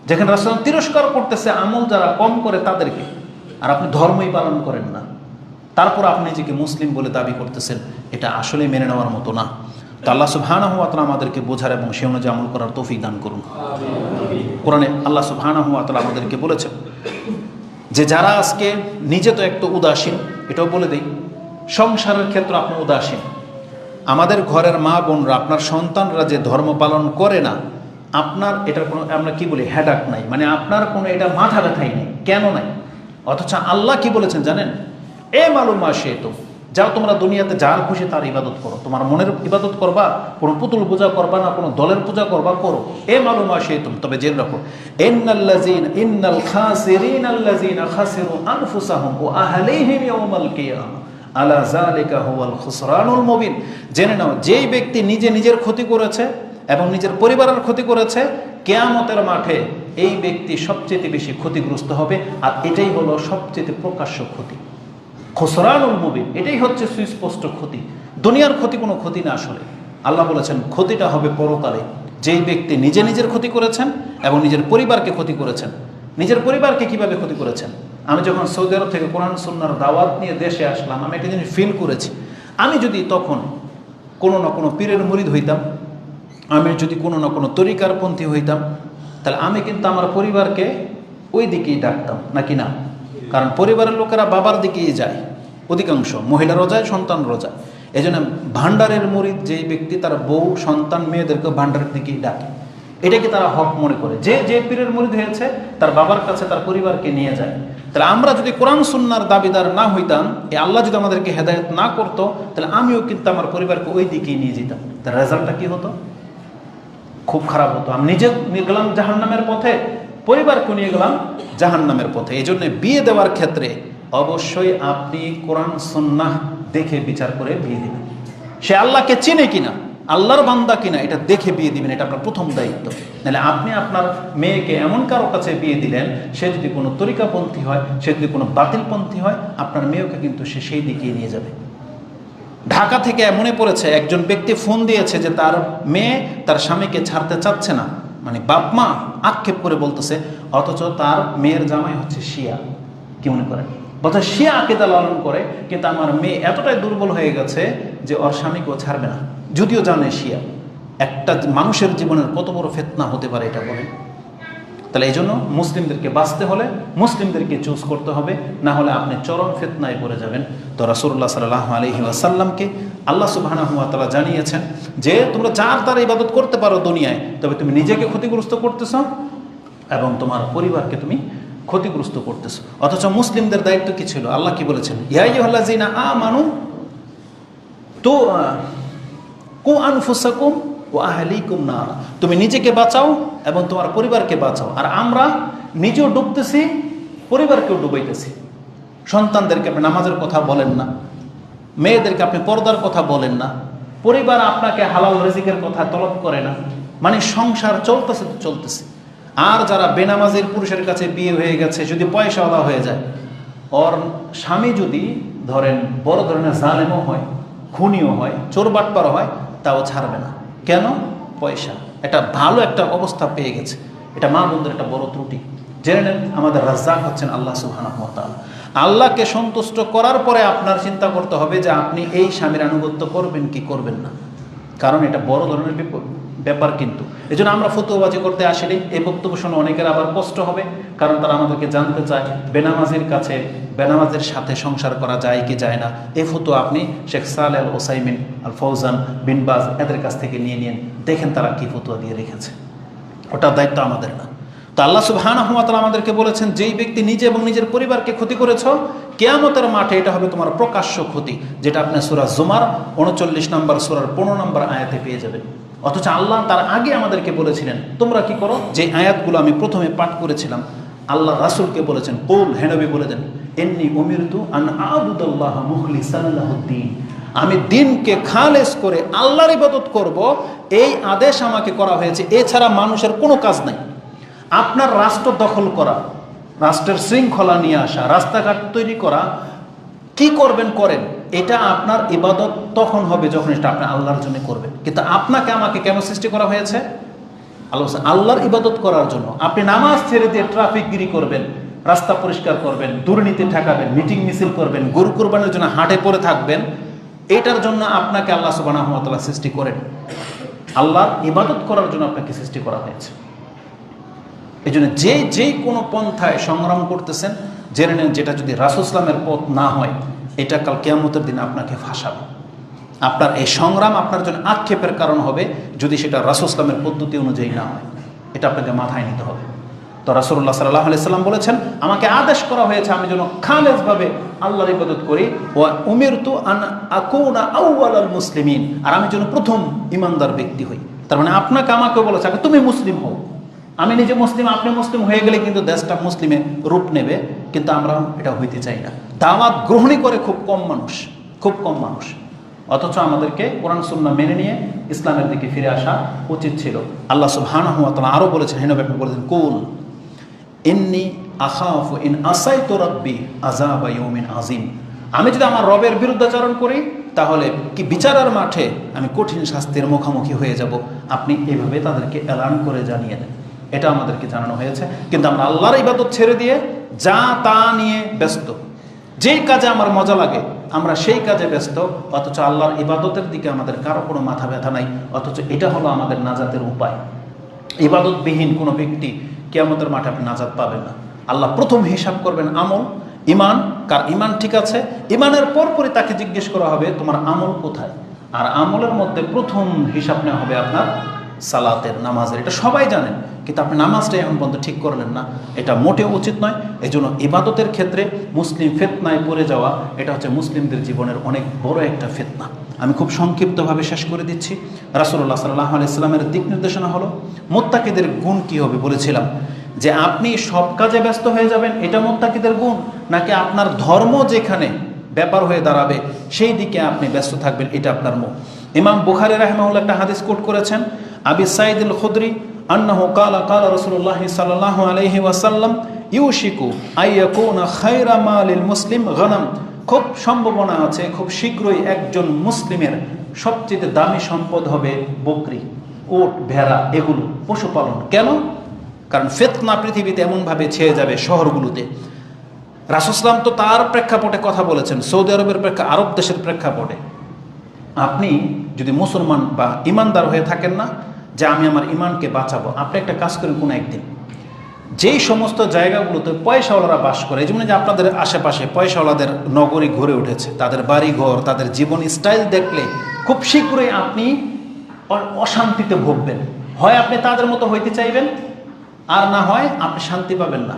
যেখানে রাসূল তিরস্কার করতেছে আমল যারা কম করে তাদেরকে, আর আপনি ধর্মই পালন করেন না, তারপর আপনি নিজেকে মুসলিম বলে দাবি করতেছেন, এটা আসলে মেনে নেওয়ার মতো না। তো আল্লাহ সুবহানাহু ওয়া তাআলা আমাদেরকে বোঝার এবং সে অনুযায়ী আমল করার তৌফিক দান করুন। কোরআনে আল্লাহ সুবহানাহু ওয়া তাআলা আমাদেরকে বলেছেন যে যারা আজকে নিজে তো একটু উদাসীন, এটাও বলে দেই, সংসারের ক্ষেত্রে আপনি উদাসীন। আমাদের ঘরের মা বোনরা, আপনার সন্তানরা যে ধর্ম পালন করে না, আপনার এটার কোনো, আমরা কি বলি, হেডাক নাই, মানে আপনার কোনো এটা মাথা ব্যথাই নেই। কেন নাই? অথচ আল্লাহ কি বলেছেন জানেন? এ মালুম আসে, তো যাও তোমরা দুনিয়াতে যার খুশি তার ইবাদত করো, তোমার মনের ইবাদত করবা, কোনো পুতুল পূজা করবা না, কোনো দলের পূজা করবা, করো। এ মালুম আসে, তবে জেনে রাখো, ইন্নাল খাসিরিন আল্লাযিনা খাসিরু আনফুসাহুম ওয়া আহলিহিম ইয়াওমাল কিয়ামা আলা যালিকা হুয়াল খুসরানুল মুবিন। জেনে নাও, যেই ব্যক্তি নিজে নিজের ক্ষতি করেছে এবং নিজের পরিবারের ক্ষতি করেছে, কিয়ামতের মাঠে এই ব্যক্তি সবচেয়ে বেশি ক্ষতিগ্রস্ত হবে। আর এটাই হলো সবচেয়ে প্রকাশ্য ক্ষতি, খুসরানুল মুবিন। এটাই হচ্ছে সুস্পষ্ট ক্ষতি। দুনিয়ার ক্ষতি কোনো ক্ষতি না আসলে। আল্লাহ বলেছেন ক্ষতিটা হবে পরকালে। যেই ব্যক্তি নিজে নিজের ক্ষতি করেছেন এবং নিজের পরিবারকে ক্ষতি করেছেন। নিজের পরিবারকে কিভাবে ক্ষতি করেছেন? আমি যখন সৌদি আরব থেকে কোরআন সুন্নাহর দাওয়াত নিয়ে দেশে আসলাম, আমি একটা জিনিস ফিল করেছি, আমি যদি তখন কোনো না কোনো পীরের মুরিদ হইতাম, আমি যদি কোনো না কোনো তরিকার পন্থী হইতাম, তাহলে আমি কিন্তু আমার পরিবারকে ওই দিকেই ডাকতাম, নাকি না? কারণ পরিবারের লোকেরা বাবার দিকেই যায়, অধিকাংশ মহিলারও যায়, সন্তানরাও যায়। এই জন্য ভান্ডারের মুরিদ যেই ব্যক্তি, তার বউ সন্তান মেয়েদেরকে ভান্ডারের দিকেই ডাকে, এটাকে তারা হক মনে করে। যে যে পীরের মুরিদ হয়েছে তার বাবার কাছে তার পরিবারকে নিয়ে যায়। তাহলে আমরা যদি কোরআন সুন্নাহর দাবিদার না হইতাম, এই আল্লাহ যদি আমাদেরকে হেদায়েত না করতো, তাহলে আমিও কিন্তু আমার পরিবারকে ওই দিকেই নিয়ে যেতাম। তার রেজাল্টটা কি হতো? খুব খারাপ হতো। আমি নিজে নিয়ে গেলাম জাহান্নামের পথে, পরিবারকে নিয়ে গেলাম জাহান্নামের পথে। এই জন্য বিয়ে দেওয়ার ক্ষেত্রে অবশ্যই আপনি কোরআন সুন্নাহ দেখে বিচার করে বিয়ে দিবেন। সে আল্লাহকে চেনে কিনা, আল্লাহর বান্দা কিনা, এটা দেখে বিয়ে দিবেন। এটা আপনার প্রথম দায়িত্ব। নাহলে আপনি আপনার মেয়েকে এমন কারো কাছে বিয়ে দিলেন, সে যদি কোনো তরিকাপন্থী হয়, সে যদি কোনো বাতিলপন্থী হয়, আপনার মেয়েকে কিন্তু সে সেই দিকে নিয়ে যাবে। ঢাকা থেকে মনে পড়েছে, একজন ব্যক্তি ফোন দিয়েছে যে তার মেয়ে তার স্বামীকে ছাড়তে চাচ্ছে না, মানে বাপ মা আক্ষেপ করে বলতেছে, অথচ তার মেয়ের জামাই হচ্ছে শিয়া। কি মনে করেন? বলছে শিয়া আকীদা লালন করে, কিন্তু আমার মেয়ে এতটাই দুর্বল হয়ে গেছে যে ওর স্বামীকেও ছাড়বে না, যদিও জানে শিয়া। একটা মানুষের জীবনের কত বড় ফিতনা হতে পারে এটা বলেন। তাহলে এই জন্য মুসলিমদেরকে বাঁচতে হলে মুসলিমদেরকে চুজ করতে হবে, না হলে আপনি চরম ফিতনায় পড়ে যাবেন। তো রাসূলুল্লাহ সাল্লাল্লাহু আলাইহি ওয়াসাল্লামকে আল্লাহ সুবহানাহু ওয়া তাআলা জানিয়েছেন যে তোমরা যার তার ইবাদত করতে পারো দুনিয়ায়, তবে তুমি নিজেকে ক্ষতিগ্রস্ত করতেছো এবং তোমার পরিবারকে তুমি ক্ষতিগ্রস্ত করতেছো। অথচ মুসলিমদের দায়িত্ব কি ছিল? আল্লাহ কি বলেছেন? ইয়া আইয়ুহাল্লাযীনা আমানু তো কু আনফুসাকুম ওয়া আহলিকুম নারা, তুমি নিজেকে বাঁচাও এবং তোমার পরিবারকে বাঁচাও। আর আমরা নিজেও ডুবতেছি, পরিবারকেও ডুবাইতেছি। সন্তানদেরকে আপনি নামাজের কথা বলেন না, মেয়েদেরকে আপনি পর্দার কথা বলেন না, পরিবার আপনাকে হালাল রিজিকের কথা তলব করে না, মানে সংসার চলতেছে তো চলতেছে। আর যারা বেনামাজির পুরুষের কাছে বিয়ে হয়ে গেছে, যদি পয়সাওয়ালা হয়ে যায়, ওর স্বামী যদি ধরেন বড় ধরনের জালেমও হয়, খুনিও হয়, চোরবাটপার হয়, তাও ছাড়বে না। কেন? পয়সা। এটা ভালো একটা অবস্থা পেয়ে গেছে। এটা মা বোনদের একটা বড় ত্রুটি। জেনে নেন, আমাদের রাজ্জাক হচ্ছেন আল্লাহ সুবহানাহু ওয়া তাআলা। আল্লাহকে সন্তুষ্ট করার পরে আপনার চিন্তা করতে হবে যে আপনি এই স্বামীর আনুগত্য করবেন কি করবেন না, কারণ এটা বড় ধরনের ব্যাপার। কিন্তু এই জন্য আমরা ফতোয়াবাজি করতে আসিনি। এই বক্তব্য শুনে অনেকের আবার কষ্ট হবে, কারণ তারা আমাদেরকে জানতে চায় বেনামাজির কাছে বেনামাজের সাথে সংসার করা যায় কি যায় না। এই ফতোয়া আপনি শেখ সালেহ আল ওসাইমিন, আল ফৌজান, বিন বাজ এদের কাছ থেকে নিয়ে নিন, দেখেন তারা কি ফতোয়া দিয়ে রেখেছে। ওটার দায়িত্ব আমাদের না। তো আল্লাহ সুবহানাহু ওয়া তাআলা আমাদেরকে বলেছেন, যেই ব্যক্তি নিজে এবং নিজের পরিবারকে ক্ষতি করেছ, কিয়ামতের মাঠে এটা হবে তোমার প্রকাশ্য ক্ষতি, যেটা আপনি সূরা জুমার 39 নম্বর সূরার 15 নম্বর আয়াতে পেয়ে যাবেন। অথচ আল্লাহ তার আগে আমাদেরকে বলেছিলেন তোমরা কি করো, যে আয়াতগুলো আমি প্রথমে পাঠ করেছিলাম। আল্লাহ রাসূলকে বলেছেন, কুল, হে নবী বলে দেন, ইন্নী উমিরতু আন আ'বুদাল্লাহ মুখলিসান লাহুদ্দীন, আমি দিনকে খালেস করে আল্লাহর ইবাদত করব, এই আদেশ আমাকে করা হয়েছে। এছাড়া মানুষের কোনো কাজ নাই। আপনার রাষ্ট্র দখল করা, রাষ্ট্রের শৃঙ্খলা নিয়ে আসা, রাস্তাঘাট তৈরি করা, কি করবেন করেন, এটা আপনার ইবাদত তখন হবে যখন এটা আপনি আল্লাহর জন্য করবেন। কিন্তু আপনাকে আমাকে কেন সৃষ্টি করা হয়েছে? আল্লাহর ইবাদত করার জন্য। আপনি নামাজ ছেড়ে দিয়ে ট্রাফিকগিরি করবেন, রাস্তা পরিষ্কার করবেন, দুর্নীতি ঠেকাবেন, মিটিং মিছিল করবেন, গরু কুরবানির জন্য হাটে পড়ে থাকবেন, এটার জন্য আপনাকে আল্লাহ সুবহানাহু ওয়া তাআলা সৃষ্টি করেন। আল্লাহর ইবাদত করার জন্য আপনাকে সৃষ্টি করা হয়েছে। এই জন্য যে কোনো পন্থায় সংগ্রাম করতেছেন, জেনে নেন যেটা যদি রাসূল ইসলামের পথ না হয়, এটা কাল কিয়ামতের দিনে আপনাকে ফাঁসাবে। আপনার এই সংগ্রাম আপনার জন্য আক্ষেপের কারণ হবে যদি সেটা রাসূল ইসলামের পদ্ধতি অনুযায়ী না হয়। এটা আপনাকে মাথায় নিতে হবে। তো রাসূলুল্লাহ সাল্লাল্লাহু আলাইহি সাল্লাম বলেছেন, আমাকে আদেশ করা হয়েছে আমি যেন খালেসভাবে আল্লাহর ইবাদত করি, ওয়া উমিরতু আন আকুনা আউওয়ালাল মুসলিমিন, আর আমি যেন প্রথম ঈমানদার ব্যক্তি হই। তার মানে আপনাকে আমাকে বলেছে আগে তুমি মুসলিম হও। আমি নিজে মুসলিম, আপনি মুসলিম হয়ে গেলে কিন্তু দেশটা মুসলিমে রূপ নেবে, কিন্তু আমরা এটা হইতে চাই না। দাওয়াত গ্রহণই করে খুব কম মানুষ, খুব কম মানুষ। অথচ আমাদেরকে কোরআন সুন্নাহ মেনে নিয়ে ইসলামের দিকে ফিরে আসা উচিত ছিল। আল্লাহ সুবহানাহু ওয়া তাআলা আরও বলেছেন, হে নবী আপনি বলেছেন, কুল ইন্নী আখাফু ইন আসাইতু রাব্বি আযাবা ইয়াউমিন আযীম, আমি যদি আমার রবের বিরুদ্ধাচরণ করি তাহলে কি বিচারের মাঠে আমি কঠিন শাস্তির মুখোমুখি হয়ে যাব। আপনি এইভাবে তাদেরকে এলান করে জানিয়ে দেন। এটা আমাদেরকে জানানো হয়েছে। কিন্তু আমরা আল্লাহর ইবাদত ছেড়ে দিয়ে যা তা নিয়ে ব্যস্ত, যেই কাজে আমার মজা লাগে আমরা সেই কাজে ব্যস্ত, অথচ আল্লাহর ইবাদতের দিকে আমাদের কারো কোনো মাথা ব্যথা নাই। অথচ এটা হলো আমাদের নাজাতের উপায়। ইবাদতবিহীন কোনো ব্যক্তি কিয়ামতের মাঠে আপনি নাজাত পাবেন না। আল্লাহ প্রথম হিসাব করবেন আমল, ইমান, কার ইমান ঠিক আছে, ইমানের পরপরই তাকে জিজ্ঞেস করা হবে তোমার আমল কোথায়। আর আমলের মধ্যে প্রথম হিসাব নেওয়া হবে আপনার সালাতের, নামাজের। এটা সবাই জানেন, কিন্তু আপনি নামাজটা এখন পর্যন্ত ঠিক করলেন না, এটা মোটেও উচিত নয়। এই জন্য ইবাদতের ক্ষেত্রে মুসলিম ফিতনায় পড়ে যাওয়া, এটা হচ্ছে মুসলিমদের জীবনের অনেক বড় একটা ফিতনা। আমি খুব সংক্ষিপ্তভাবে শেষ করে দিচ্ছি। রাসূলুল্লাহ সাল্লাল্লাহু আলাইহি ওয়াসাল্লামের দিক নির্দেশনা হলো মুত্তাকিদের গুণ কী হবে বলেছিলাম, যে আপনি সব কাজে ব্যস্ত হয়ে যাবেন, এটা মুত্তাকিদের গুণ, নাকি আপনার ধর্ম যেখানে ব্যাপার হয়ে দাঁড়াবে সেই দিকে আপনি ব্যস্ত থাকবেন, এটা আপনার মুখ। ইমাম বুখারী রাহিমাহুল্লাহ একটা হাদিস কোট করেছেন, আবি সাঈদ আল খুদরি আন্নাহু কালা কালা রাসূলুল্লাহ সাল্লাল্লাহু আলাইহি ওয়াসাল্লাম ইউশিকু আইয়াকুনা খায়রা মালিল মুসলিম গনাম, খুব সম্ভাবনা আছে, খুব শীঘ্রই একজন মুসলিমের সবচেয়ে দামি সম্পদ হবে বকরি, উট, ভেড়া, এগুলো পশুপালন। কেন? কারণ ফিতনা পৃথিবীতে এমনভাবে ছেয়ে যাবে শহরগুলোতে। রাসূল সাল্লাল্লাহু আলাইহি ওয়াসাল্লাম তো তার প্রেক্ষাপটে কথা বলেছেন, সৌদি আরবের আরব দেশের প্রেক্ষাপটে। আপনি যদি মুসলমান বা ইমানদার হয়ে থাকেন না, যে আমি আমার ইমানকে বাঁচাবো, আপনি একটা কাজ করেন কোনো একদিন, যেই সমস্ত জায়গাগুলোতে পয়সাওয়ালারা বাস করে, যেমন যে আপনাদের আশেপাশে পয়সাওয়ালাদের নগরী গড়ে উঠেছে, তাদের বাড়িঘর, তাদের জীবন স্টাইল দেখলে খুব শীঘ্রই আপনি অশান্তিতে ভুগবেন। হয় আপনি তাদের মতো হইতে চাইবেন, আর না হয় আপনি শান্তি পাবেন না।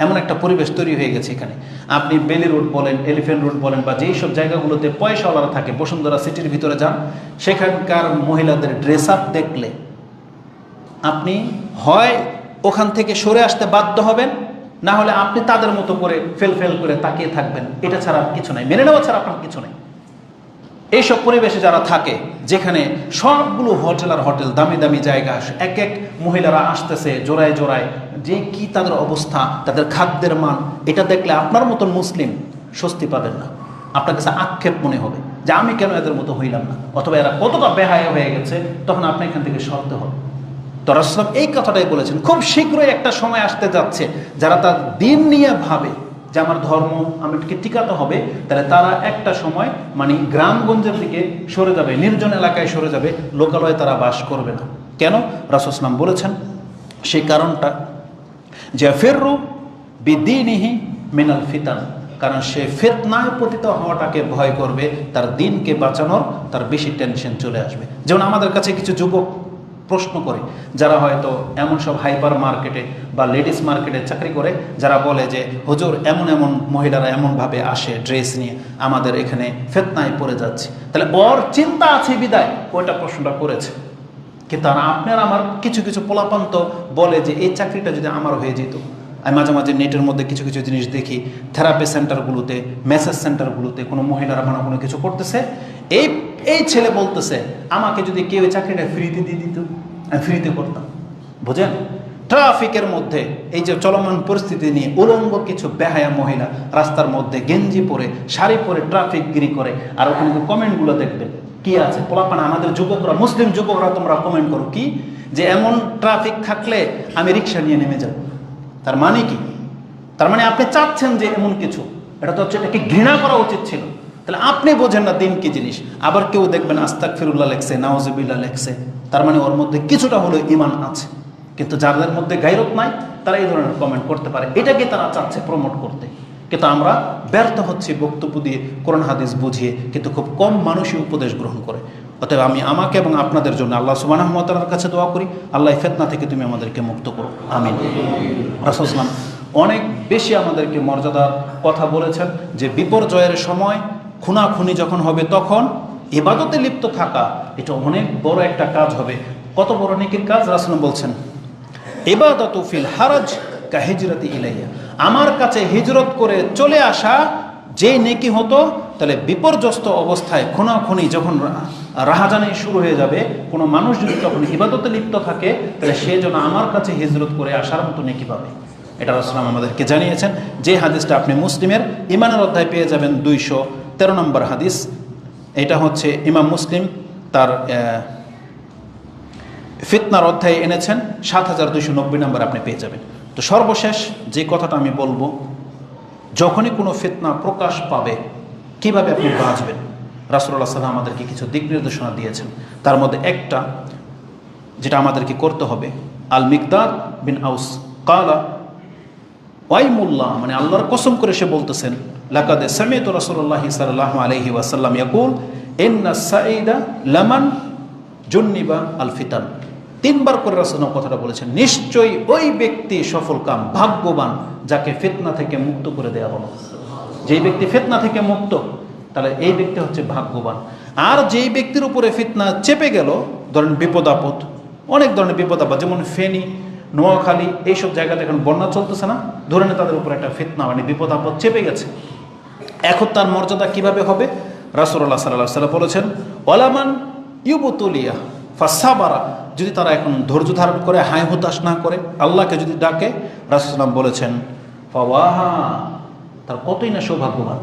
এমন একটা পরিবেশ তৈরি হয়ে গেছে এখানে। আপনি বেলি রোড বলেন, এলিফ্যান্ট রোড বলেন, বা যেই সব জায়গাগুলোতে পয়সাওয়ালারা থাকে, বসুন্ধরা সিটির ভিতরে যান, সেখানকার মহিলাদের ড্রেস আপ দেখলে আপনি হয় ওখান থেকে সরে আসতে বাধ্য হবেন, না হলে আপনি তাদের মতো করে ফেল করে তাকিয়ে থাকবেন। এটা ছাড়া কিছু নাই, মেনে নেওয়া ছাড়া আপনার কিছু নাই। এইসব পরিবেশে যারা থাকে, যেখানে সবগুলো হোটেল আর হোটেল, দামি দামি জায়গা, এক এক মহিলারা আসতেছে জোড়ায় জোড়ায়, যে কি তাদের অবস্থা, তাদের খাদ্যের মান, এটা দেখলে আপনার মতন মুসলিম স্বস্তি পাবেন না। আপনার কাছে আক্ষেপ মনে হবে যে আমি কেন এদের মতো হইলাম না, অথবা এরা কতটা বেহায়া হয়ে গেছে, তখন আপনি এখান থেকে সরতে হবে। তো রাসূল এই কথাটাই বলেছেন, খুব শীঘ্রই একটা সময় আসতে যাচ্ছে, যারা তার দিন নিয়ে ভাবে যে আমার ধর্ম আমাকে টিকাতে হবে, তাহলে তারা একটা সময় মানে গ্রামগঞ্জের দিকে সরে যাবে, নির্জন এলাকায় সরে যাবে, লোকালয়ে তারা বাস করবে না। কেন? রাসূল সাল্লাল্লাহু আলাইহি ওয়াসাল্লাম বলেছেন সেই কারণটা, যে ফিররু বিদীনিহি মিনাল ফিতান, কারণ সে ফিতনায় পতিত হওয়াটাকে ভয় করবে, তার দিনকে বাঁচানোর তার বেশি টেনশন চলে আসবে। যেমন আমাদের কাছে কিছু যুবক প্রশ্ন করে, যারা হয়তো এমন সব হাইপার মার্কেটে বা লেডিস মার্কেটে চাকরি করে, যারা বলে যে হুজুর এমন এমন মহিলারা এমনভাবে আসে ড্রেস নিয়ে, আমাদের এখানে ফিতনায় পড়ে যাচ্ছে। তাহলে ওর চিন্তা আছে বিদায় ওইটা প্রশ্নটা করেছে। কিন্তু আপনার আমার কিছু কিছু পোলাপান্ত বলে যে এই চাকরিটা যদি আমার হয়ে যেত। আমি মাঝে মাঝে নেটের মধ্যে কিছু কিছু জিনিস দেখি, থেরাপি সেন্টারগুলোতে, মেসেজ সেন্টারগুলোতে কোনো মহিলারা মানে কোনো কিছু করতেছে, এই ছেলে বলতেছে আমাকে যদি কেউ এই চাকরিটা ফ্রিতে দিয়ে দিত, আমি ফ্রিতে করতাম। বুঝেন? ট্রাফিকের মধ্যে এই যে চলমান পরিস্থিতি নিয়ে উলঙ্গ কিছু বেহায়া মহিলা রাস্তার মধ্যে গেঞ্জি পরে, শাড়ি পরে ট্রাফিক গিরি করে, আর ওখানে কমেন্টগুলো দেখবেন কি আছে, পোলাপান আমাদের যুবকরা, মুসলিম যুবকরা তোমরা কমেন্ট করো কি, যে এমন ট্রাফিক থাকলে আমি রিক্সা নিয়ে নেমে যাব। তার মানে কি? তার মানে আপনি চাচ্ছেন যে এমন কিছু, এটা তো হচ্ছে এটাকে ঘৃণা করা উচিত ছিল। তাহলে আপনি বোঝেন না দিন কি জিনিস। আবার কেউ দেখবেন আস্তাগফিরুল্লাহ লেখছে, নাউজুবিল্লাহ লেখছে, তার মানে ওর মধ্যে কিছুটা হলেও ঈমান আছে। কিন্তু যাদের মধ্যে গায়রত নাই তারা এই ধরনের কমেন্ট করতে পারে, এটাকে তারা চাচ্ছে প্রমোট করতে। কিন্তু আমরা ব্যর্থ হচ্ছি বক্তব্য দিয়ে, কোরআন হাদিস বুঝিয়ে, কিন্তু খুব কম মানুষই উপদেশ গ্রহণ করে। অতএব আমি আমাকে এবং আপনাদের জন্য আল্লাহ সুবহানাহু ওয়া তাআলার কাছে দোয়া করি, আল্লাহ ফিতনা থেকে তুমি আমাদেরকে মুক্ত করো, আমিন। রাসূল সাল্লাল্লাহু আলাইহি ওয়াসাল্লাম অনেক বেশি আমাদেরকে মর্যাদার কথা বলেছেন, যে বিপর্যয়ের সময়, খুনাখুনি যখন হবে, তখন ইবাদতে লিপ্ত থাকা এটা অনেক বড় একটা কাজ হবে। কত বড় নেকির কাজ! রাসূল বলছেন ইবাদাতু ফিল হারাজ কা হিজরাতি ইলাইয়া, আমার কাছে হিজরত করে চলে আসা যে নেকি হতো, তাহলে বিপর্যস্ত অবস্থায় খুনাখুনি যখন রাহাজানি শুরু হয়ে যাবে, কোনো মানুষ যদি তখন ইবাদতে লিপ্ত থাকে, তাহলে সে যেন আমার কাছে হিজরত করে আসার মতো নেকি পাবে। এটা রাসূল আমাদেরকে জানিয়েছেন। যে হাদিসটা আপনি মুসলিমের ইমানের অধ্যায় পেয়ে যাবেন 213 নম্বর হাদিস। এটা হচ্ছে ইমাম মুসলিম তার ফিতনার অধ্যায়ে এনেছেন, 7290 নম্বর আপনি পেয়ে যাবেন। তো সর্বশেষ যে কথাটা আমি বলবো, যখনই কোনো ফিতনা প্রকাশ পাবে কিভাবে আপনি বাঁচবেন, রাসূলুল্লাহ সাল্লাল্লাহু আলাইহি ওয়াসাল্লাম আমাদেরকে কিছু দিক নির্দেশনা দিয়েছেন। তার মধ্যে একটা যেটা আমাদেরকে করতে হবে, আল মিকদাদ বিন আউস কালা ওয়াইমুল্লাহ মানে আল্লাহর কসম করে সে বলতেছেন, লাকাদ সামি'তু রাসূলুল্লাহ সাল্লাল্লাহু আলাইহি ওয়াসাল্লাম ইয়াকুল ইন্না সাঈদা লামান জুন্নিবা আল ফিতান। 3 বার করে রাসূলুল্লাহ কথাটা বলেছেন, নিশ্চয়ই ওই ব্যক্তি সফলকাম, ভাগ্যবান যাকে ফিতনা থেকে মুক্ত করে দেওয়া হলো। যেই ব্যক্তি ফিতনা থেকে মুক্ত, তাহলে এই ব্যক্তি হচ্ছে ভাগ্যবান। আর যেই ব্যক্তির উপরে ফিতনা চেপে গেল, ধরেন বিপদ আপদ, অনেক ধরনের বিপদ আপদ, যেমন ফেনী, নোয়াখালী এইসব জায়গাতে এখন বন্যা চলতেছে না, ধরে নিয়ে তাদের উপরে একটা ফিতনা মানে বিপদ আপদ চেপে গেছে। এখন তার মর্যাদা কিভাবে হবে? রাসূলুল্লাহ সাল্লাল্লাহু আলাইহি ওয়াসাল্লাম বলেছেন, ওয়ালামান ইউবতুলিয়া ফাসাবারা, যদি তারা এখন ধৈর্য ধারণ করে, হায় হতাশ না করে, আল্লাহকে যদি ডাকে, রাসূলুল্লাহ বলেছেন ফাওয়াহা, তার কতই না সৌভাগ্যবান।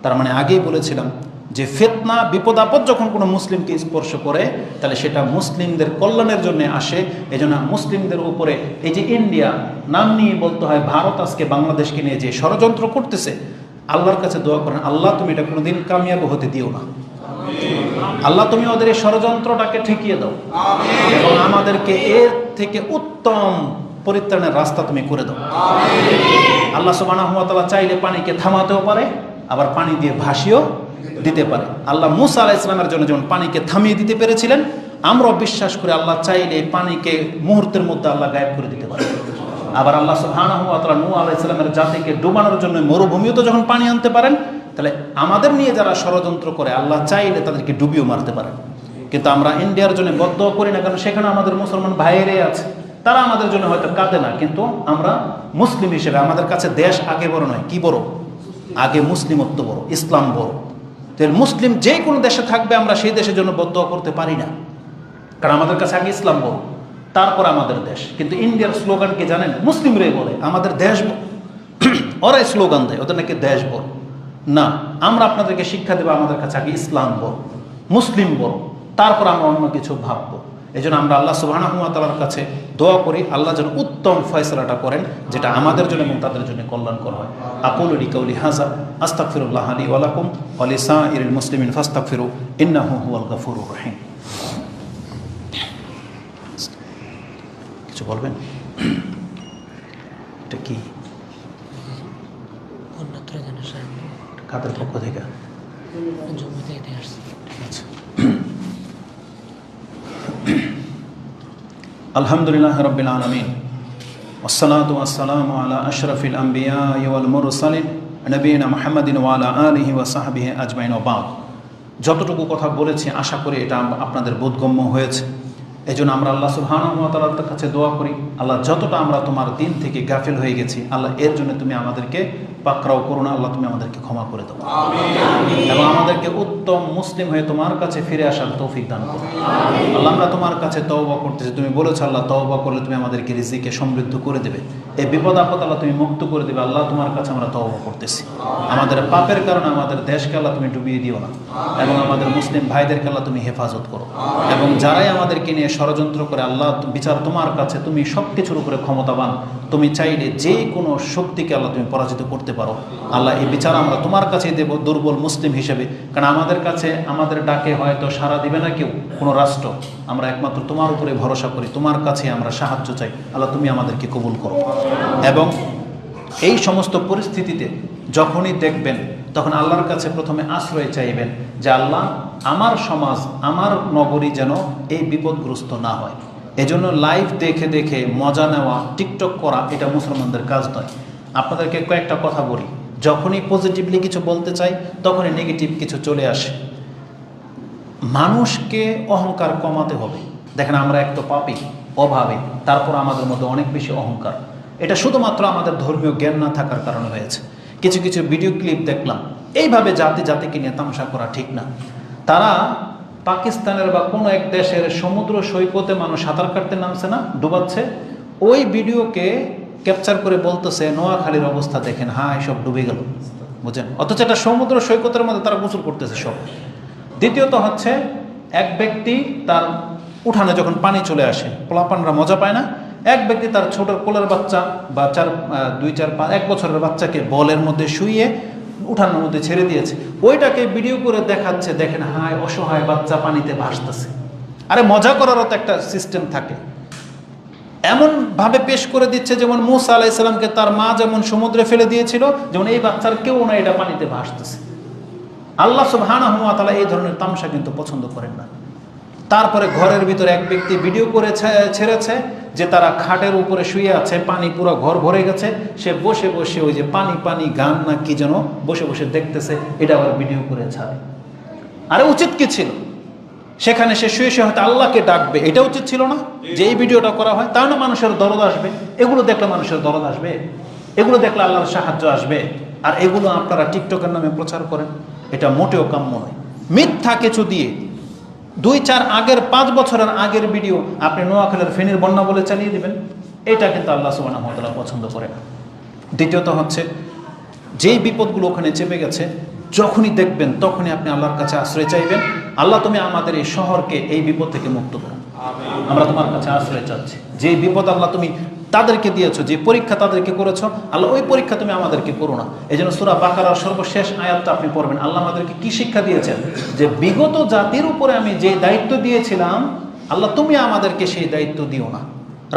তার মানে আগেই বলেছিলাম যে ফিতনা বিপদ আপদ যখন কোনো মুসলিমকে স্পর্শ করে, তাহলে সেটা মুসলিমদের কল্যাণের জন্য আসে। এই জন্য মুসলিমদের উপরে এই যে ইন্ডিয়া নাম নিয়ে বলতে হয়, ভারত আজকে বাংলাদেশকে নিয়ে যে ষড়যন্ত্র করতেছে, আল্লাহর কাছে দোয়া করেন, আল্লাহ তুমি এটা কোনোদিন কামিয়াব হতে দিও না। আল্লাহ তুমি ওদের এই ষড়যন্ত্রটাকে ঠেকিয়ে দাও এবং আমাদেরকে এর থেকে উত্তম পরিত্রাণের রাস্তা তুমি করে দাও। আল্লাহ সুবহানাহু ওয়া তাআলা চাইলে পানিকে থামাতেও পারে, আবার পানি দিয়ে ভাসিয়েও দিতে পারে। আল্লাহ মূসা আলাইহিস সালামের জন্য যেমন পানিকে থামিয়ে দিতে পেরেছিলেন, আমরাও বিশ্বাস করে আল্লাহ চাইলে পানিকে মুহূর্তের মধ্যে আল্লাহ গায়েব করে দিতে পারে। আবার আল্লাহ সুবহানাহু ওয়া তাআলা নূহ আলাইহিস সালামের জাতিকে ডুবানোর জন্য মরুভূমিতে যখন পানি আনতে পারেন, তাহলে আমাদের নিয়ে যারা ষড়যন্ত্র করে আল্লাহ চাইলে তাদেরকে ডুবিয়েও মারতে পারেন। কিন্তু আমরা ইন্ডিয়ার জন্য বদদোয়া করি না, কারণ সেখানে আমাদের মুসলমান ভাইয়েরাই আছে, তারা আমাদের জন্য হয়তো কাঁদে না, কিন্তু আমরা মুসলিম হিসেবে আমাদের কাছে দেশ আগে বড় নয়, কি বড়? আগে মুসলিমত্ব বড়, ইসলাম বড়। তাহলে মুসলিম যে কোনো দেশে থাকবে, আমরা সেই দেশের জন্য বদদোয়া করতে পারি না, কারণ আমাদের কাছে আগে ইসলাম বড়, তারপর আমাদের দেশ। কিন্তু ইন্ডিয়ার স্লোগান কি জানেন? মুসলিমরাই বলে আমাদের দেশ বড়, ওরাই স্লোগান দেয় ওদের নাকি দেশ বড়। না, আমরা আপনাদেরকে শিক্ষা দেবো আমাদের কাছে আগে ইসলাম বড়, মুসলিম বড়, তারপর আমরা অন্য কিছু ভাববো। এই জন্য আমরা আল্লাহ সুবহানাহু ওয়া তাআলার কাছে দোয়া করি, আল্লাহ যেন উত্তম ফয়সালাটা করেন, যেটা আমাদের জন্য এবং তাদের জন্য কল্যাণকর হয়। আকুলু লিকাউলি হাযা আস্তাগফিরুল্লাহ লি ওয়া লাকুম ওয়া লিসাইরিল মুসলিমিন ফাস্তাগফিরু ইন্নাহু হুয়াল গফুরুর রহিম। কিছু বলবেন? এটা কি কাদের পক্ষ থেকে? আলহামদুলিল্লাহ রাব্বিল আলামিন, ওয়াসসালাতু ওয়াসসালামু আলা আশরাফিল আমবিয়া ওয়াল মুরসালিন নবিয়িনা মুহাম্মাদিন ওয়া আলা আলিহি ওয়া সাহবিহি আজমাইন ওয়া বা'দ। যতটুকু কথা বলেছি আশা করি এটা আপনাদের বোধগম্য হয়েছে। এই জন্য আমরা আল্লাহ সুবহানাহু ওয়া তাআলার কাছে দোয়া করি, আল্লাহ যতটা আমরা তোমার দিন থেকে গাফিল হয়ে গেছি, আল্লাহ এর জন্য তুমি আমাদেরকে পাকড়াও করো না, আল্লাহ তুমি আমাদেরকে ক্ষমা করে দাও এবং আমাদেরকে উত্তম মুসলিম হয়ে তোমার কাছে ফিরে আসার তৌফিক দান করো। আল্লাহ আমরা তোমার কাছে তওবা করতেছি, তুমি বলেছো আল্লাহ তওবা করলে তুমি আমাদেরকে রিজিকে সমৃদ্ধ করে দেবে, এই বিপদ আপদ আল্লাহ তুমি মুক্ত করে দেবে। আল্লাহ তোমার কাছে আমরা তওবা করতেছি, আমাদের পাপের কারণে আমাদের দেশকে আল্লাহ তুমি ডুবিয়ে দিও না এবং আমাদের মুসলিম ভাইদেরকে আল্লাহ তুমি হেফাজত করো এবং যারাই আমাদেরকে নিয়ে ষড়যন্ত্র করে, আল্লাহ বিচার তোমার কাছে, তুমি সব কিছুর উপরে ক্ষমতাবান, তুমি চাইলে যে কোনো শক্তিকে আল্লাহ তুমি পরাজিত করতে পারো। আল্লাহ এই বিচার আমরা তোমার কাছেই দেব দুর্বল মুসলিম হিসেবে, কারণ আমাদের কাছে আমাদের ডাকে হয়তো সাড়া দিবে না কেউ, কোনো রাষ্ট্র, আমরা একমাত্র তোমার উপরে ভরসা করি, তোমার কাছে আমরা সাহায্য চাই। আল্লাহ তুমি আমাদেরকে কবুল করো এবং এই সমস্ত পরিস্থিতিতে যখনই দেখবেন তখন আল্লাহর কাছে প্রথমে আশ্রয় চাইবেন যে আল্লাহ আমার সমাজ, আমার নগরী যেন এই বিপদগ্রস্ত না হয়। এজন্য লাইভ দেখে দেখে মজা নেওয়া, টিকটক করা, এটা মুসলমানদের কাজ নয়। আপনাদেরকে কয়েকটা কথা বলি, যখনই পজিটিভলি কিছু বলতে চাই তখনই নেগেটিভ কিছু চলে আসে। মানুষকে অহংকার কমাতে হবে। দেখেন আমরা এক তো পাপী, অভাবে, তারপর আমাদের মধ্যে অনেক বেশি অহংকার। এটা শুধুমাত্র আমাদের ধর্মীয় জ্ঞান না থাকার কারণে হয়েছে। কিছু কিছু ভিডিও ক্লিপ দেখলাম, এইভাবে জাতিকে নিয়ে তামাশা করা ঠিক না। তারা পাকিস্তানের বা কোনো এক দেশের সমুদ্র সৈকতে মানুষ সাঁতার কাটতে নামছে না, ডুবাচ্ছে, ওই ভিডিওকে ক্যাপচার করে বলতেছে নোয়াখালীর অবস্থা দেখেন, হ্যাঁ এসব ডুবে গেল, বুঝেন? অথচ এটা সমুদ্র সৈকতের মধ্যে তারা গোসল করতেছে সব। দ্বিতীয়ত হচ্ছে, এক ব্যক্তি তার উঠানে যখন পানি চলে আসে, পোলাপানরা মজা পায় না, এক ব্যক্তি তার ছোট কোলের বাচ্চা বা 1 বছরের বাচ্চাকে বলের মধ্যে শুইয়ে উঠানের মধ্যে ছেড়ে দিয়েছে, ওইটাকে ভিডিও করে দেখাচ্ছে, দেখেন হায় অসহায় বাচ্চা পানিতে ভাসতেছে। আরে মজা করারও তো একটা সিস্টেম থাকে। এমনভাবে পেশ করে দিচ্ছে যেমন মূসা আলাইহিস সালামকে তার মা যেমন সমুদ্রে ফেলে দিয়েছিল, যেমন এই বাচ্চার কেউ না এটা পানিতে ভাসতেছে। আল্লাহ সুবহানাহু ওয়া তাআলা এই ধরনের তামাশা কিন্তু পছন্দ করেন না। তারপরে ঘরের ভিতরে এক ব্যক্তি ভিডিও করে ছেড়েছে যে তারা খাটের উপরে শুয়ে আছে, পানি পুরো ঘর ভরে গেছে, সে বসে বসে ওই যে পানি পানি গান না কি যেন বসে বসে দেখতেছে, এটা আবার ভিডিও করে ছাড়ে। আরে উচিত কি ছিল সেখানে সে শুয়ে শুয়ে হয়তো আল্লাহকে ডাকবে, এটা উচিত ছিল না যে এই ভিডিওটা করা হয়? তাহলে মানুষের দরদ আসবে, এগুলো দেখলে মানুষের দরদ আসবে, এগুলো দেখলে আল্লাহর সাহায্য আসবে। আর এগুলো আপনারা টিকটকের নামে প্রচার করেন, এটা মোটেও কাম্য নয়। মিথ্যা কিছু দিয়ে 2-4 আগের 5 বছরের আগের ভিডিও আপনি নোয়াখালীর ফেনীর বন্যা বলে চালিয়ে দিবেন, এটা কিন্তু আল্লাহ সুবহানাহু ওয়া তাআলা পছন্দ করে না। দ্বিতীয়ত হচ্ছে, যেই বিপদগুলো ওখানে চেপে গেছে যখনই দেখবেন তখনই আপনি আল্লাহর কাছে আশ্রয় চাইবেন, আল্লাহ তুমি আমাদের এই শহরকে এই বিপদ থেকে মুক্ত করো, আমরা তোমার কাছে আশ্রয় চাচ্ছি। যে বিপদ আল্লাহ তুমি তাদেরকে দিয়েছো, যে পরীক্ষা তাদেরকে করেছো, আল্লাহ ওই পরীক্ষা তুমি আমাদেরকে করো না। এই জন্য সূরা বাকারার সর্বশেষ আয়াতটা আপনি পড়বেন। আল্লাহ আমাদেরকে কি শিক্ষা দিয়েছেন? যে বিগত জাতির উপরে আমি যে দায়িত্ব দিয়েছিলাম, আল্লাহ তুমি আমাদেরকে সেই দায়িত্ব দিও না।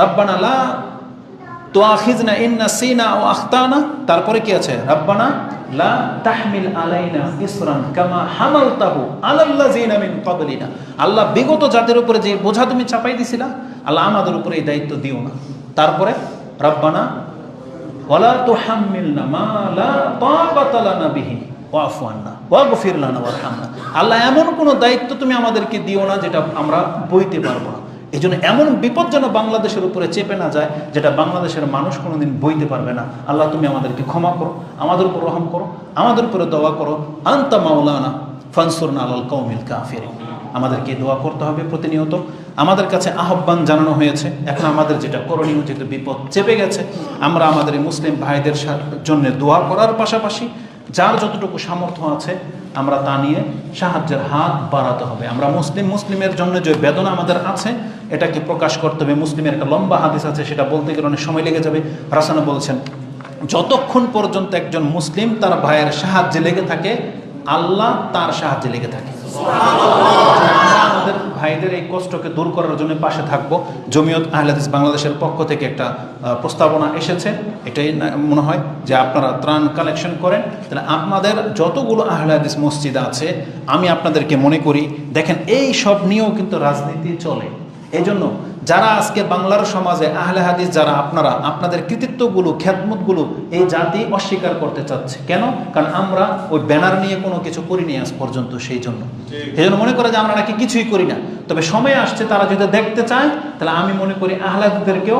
রাব্বানা লা তুআখিযনা ইন নাসিনা ওয়া আখতানা, তারপরে কি আছে? রাব্বানা লা তাহমিল আলাইনা ইসরান কামা হামালতাহু আলাল্লাযিনা মিন ক্বাবলিনা। আল্লাহ বিগত জাতির উপরে যে বোঝা তুমি চাপাই দিছিলা, আল্লাহ আমাদের উপরে এই দায়িত্ব দিও না। তারপরে রাব্বানা ওয়ালা তুহাম্মিলনা মা লা তাকাতা লানা বিহি ওয়াফু আন্না ওয়াগফির লানা ওয়ারহামনা। আল্লাহ এমন কোনো দায়িত্ব তুমি আমাদেরকে দিও না যেটা আমরা বইতে পারবো না। এই জন্য এমন বিপদ যেন বাংলাদেশের উপরে চেপে না যায় যেটা বাংলাদেশের মানুষ কোনোদিন বইতে পারবে না। আল্লাহ তুমি আমাদেরকে ক্ষমা করো, আমাদের উপর রহম করো, আমাদের উপরে দোয়া করো। আনতা মাওলানা ফানসুরনা আলাল কওমিল কাফিরিন। আমাদেরকে দোয়া করতে হবে প্রতিনিয়ত। আমাদের কাছে আহ্বান জানানো হয়েছে, এখন আমাদের যেটা করণীয়, যেহেতু বিপদ চেপে গেছে, আমরা আমাদের এই মুসলিম ভাইদের জন্য দোয়া করার পাশাপাশি যার যতটুকু সামর্থ্য আছে আমরা তা নিয়ে সাহায্যের হাত বাড়াতে হবে। আমরা মুসলিমের জন্য যে বেদনা আমাদের আছে এটাকে প্রকাশ করতে হবে। মুসলিমের একটা লম্বা হাদিস আছে, সেটা বলতে গেলে অনেক সময় লেগে যাবে। রাসূল বলছেন, যতক্ষণ পর্যন্ত একজন মুসলিম তার ভাইয়ের সাহায্যে লেগে থাকে, আল্লাহ তার সাহায্যে লেগে থাকে। আমাদের ভাইদের এই কষ্টকে দূর করার জন্য পাশে থাকবো। জমিয়ত আহলে হাদিস বাংলাদেশের পক্ষ থেকে একটা প্রস্তাবনা এসেছে, এটাই মনে হয় যে আপনারা ত্রাণ কালেকশন করেন। তাহলে আপনাদের যতগুলো আহলে হাদিস মসজিদ আছে, আমি আপনাদেরকে মনে করি, দেখেন এই সব নিয়েও কিন্তু রাজনীতি চলে। এই জন্য যারা আজকে বাংলার সমাজে আহলে হাদিস যারা, আপনারা আপনাদের কৃতিত্বগুলো, খেদমতগুলো এই জাতি অস্বীকার করতে চাচ্ছে। কেন? কারণ আমরা ওই ব্যানার নিয়ে কোনো কিছু করিনি আজ পর্যন্ত। সেই জন্য মনে করে যে আমরা নাকি কিছুই করি না। তবে সময় আসছে, তারা যদি দেখতে চায় তাহলে আমি মনে করি আহলে হাদিসদেরকেও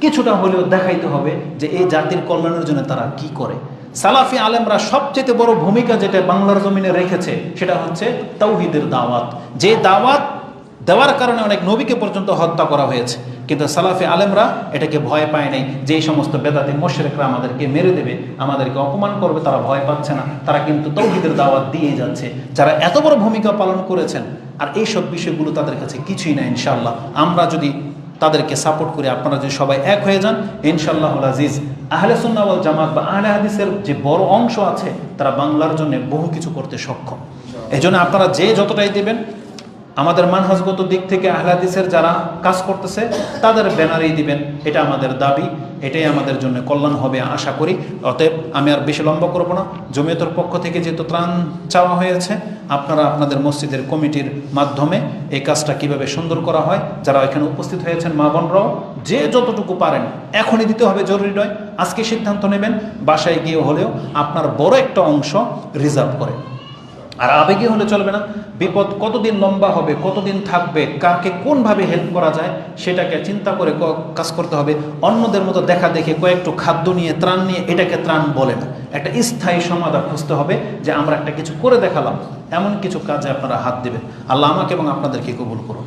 কিছুটা হলেও দেখাইতে হবে যে এই জাতির কল্যাণের জন্য তারা কি করে। সালাফি আলেমরা সবচেয়ে বড় ভূমিকা যেটা বাংলার জমিনে রেখেছে সেটা হচ্ছে তাওহীদের দাওয়াত। যে দাওয়াত দেওয়ার কারণে অনেক নবীকে পর্যন্ত হত্যা করা হয়েছে, কিন্তু সালাফি আলেমরা এটাকে ভয় পায় নাই। যে সমস্ত বেদাতি মুশরিকরা আমাদেরকে মেরে দেবে, আমাদেরকে অপমান করবে, তারা ভয় পাচ্ছে না। তারা কিন্তু তাওহীদের দাওয়াত দিয়ে যাচ্ছে। যারা এত বড় ভূমিকা পালন করেছেন, আর এইসব বিষয়গুলো তাদের কাছে কিছুই না। ইনশাআল্লাহ আমরা যদি তাদেরকে সাপোর্ট করি, আপনারা যদি সবাই এক হয়ে যান, ইনশাআল্লাহুল আজিজ আহলে সুন্নাহ ওয়াল জামাত বা আহলে হাদিসের যে বড় অংশ আছে, তারা বাংলার জন্য বহু কিছু করতে সক্ষম। এই জন্য আপনারা যে যতটাই দেবেন, আমাদের মানহাজগত দিক থেকে আহলে হাদিসের যারা কাজ করতেছে তাদের ব্যানারেই দিবেন, এটা আমাদের দাবি, এটাই আমাদের জন্য কল্যাণ হবে আশা করি। অতএব আমি আর বেশি লম্বা করব না। জমিয়তের পক্ষ থেকে যেহেতু ত্রাণ চাওয়া হয়েছে, আপনারা আপনাদের মসজিদের কমিটির মাধ্যমে এই কাজটা কিভাবে সুন্দর করা হয়, যারা এখানে উপস্থিত হয়েছেন মা বোনরাও যে যতটুকু পারেন, এখনই দিতে হবে জরুরি নয়, আজকে সিদ্ধান্ত নেবেন, বাসায় গিয়ে হলেও আপনার বড় একটা অংশ রিজার্ভ করে। আর আবেগী হলে চলবে না। বিপদ কতদিন লম্বা হবে, কতদিন থাকবে, কাকে কোনভাবে হেল্প করা যায় সেটাকে চিন্তা করে কাজ করতে হবে। অন্যদের মতো দেখা দেখে কয়েকটু খাদ্য নিয়ে, ত্রাণ নিয়ে এটাকে ত্রাণ বলে না। একটা স্থায়ী সমাধান খুঁজতে হবে যে আমরা একটা কিছু করে দেখালাম, এমন কিছু কাজে আপনারা হাত দেবেন। আল্লাহ আমাকে এবং আপনাদেরকে কবুল করো।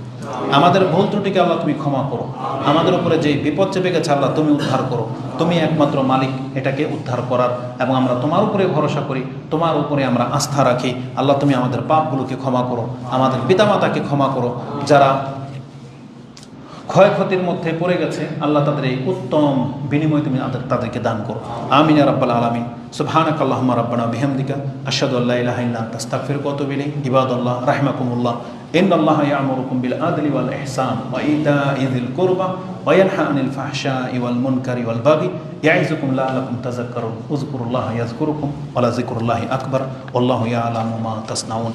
আমাদের ভুল ত্রুটিকে আল্লাহ তুমি ক্ষমা করো। আমাদের উপরে যে বিপদ চেপে গেছে আল্লাহ তুমি উদ্ধার করো। তুমি একমাত্র মালিক এটাকে উদ্ধার করার, এবং আমরা তোমার উপরে ভরসা করি, তোমার উপরে আমরা আস্থা রাখি। আল্লাহ তুমি আমাদের পাপগুলোকে ক্ষমা করো, আমাদের পিতামাতাকে ক্ষমা করো, যারা ক্ষয়ক্ষতির মধ্যে পড়ে গেছে, আল্লাহ তাদের এই উত্তম বিনিময় তুমি তাদেরকে দান করো। আমিন ইয়া রাব্বাল আলামিন। সুবহানাকা আল্লাহুম্মা রাব্বানা বিহামদিকা আশহাদু আল্লা ইলাহা ইল্লা আনতা আস্তাগফিরুকা ওয়া আতুবু ইলাইক। ইবাদাল্লাহ রাহিমাকুমুল্লাহ, ইন্নাল্লাহা ইয়া'মুরুকুম বিল আদলি ওয়াল ইহসান ওয়া ইতা'i যিল কুরবা ওয়া ইয়ানহা আনিল ফাহশাই ওয়াল মুনকারি ওয়াল বাগি ইয়া'iযুকুম লা'আল্লাকুম তাযাক্কারুন। উযকুরুল্লাহা ইয়াযকুরুকুম ওয়া লাযিকরুল্লাহি আকবার ওয়াল্লাহু ইয়া'লামু মা তাসনাউন।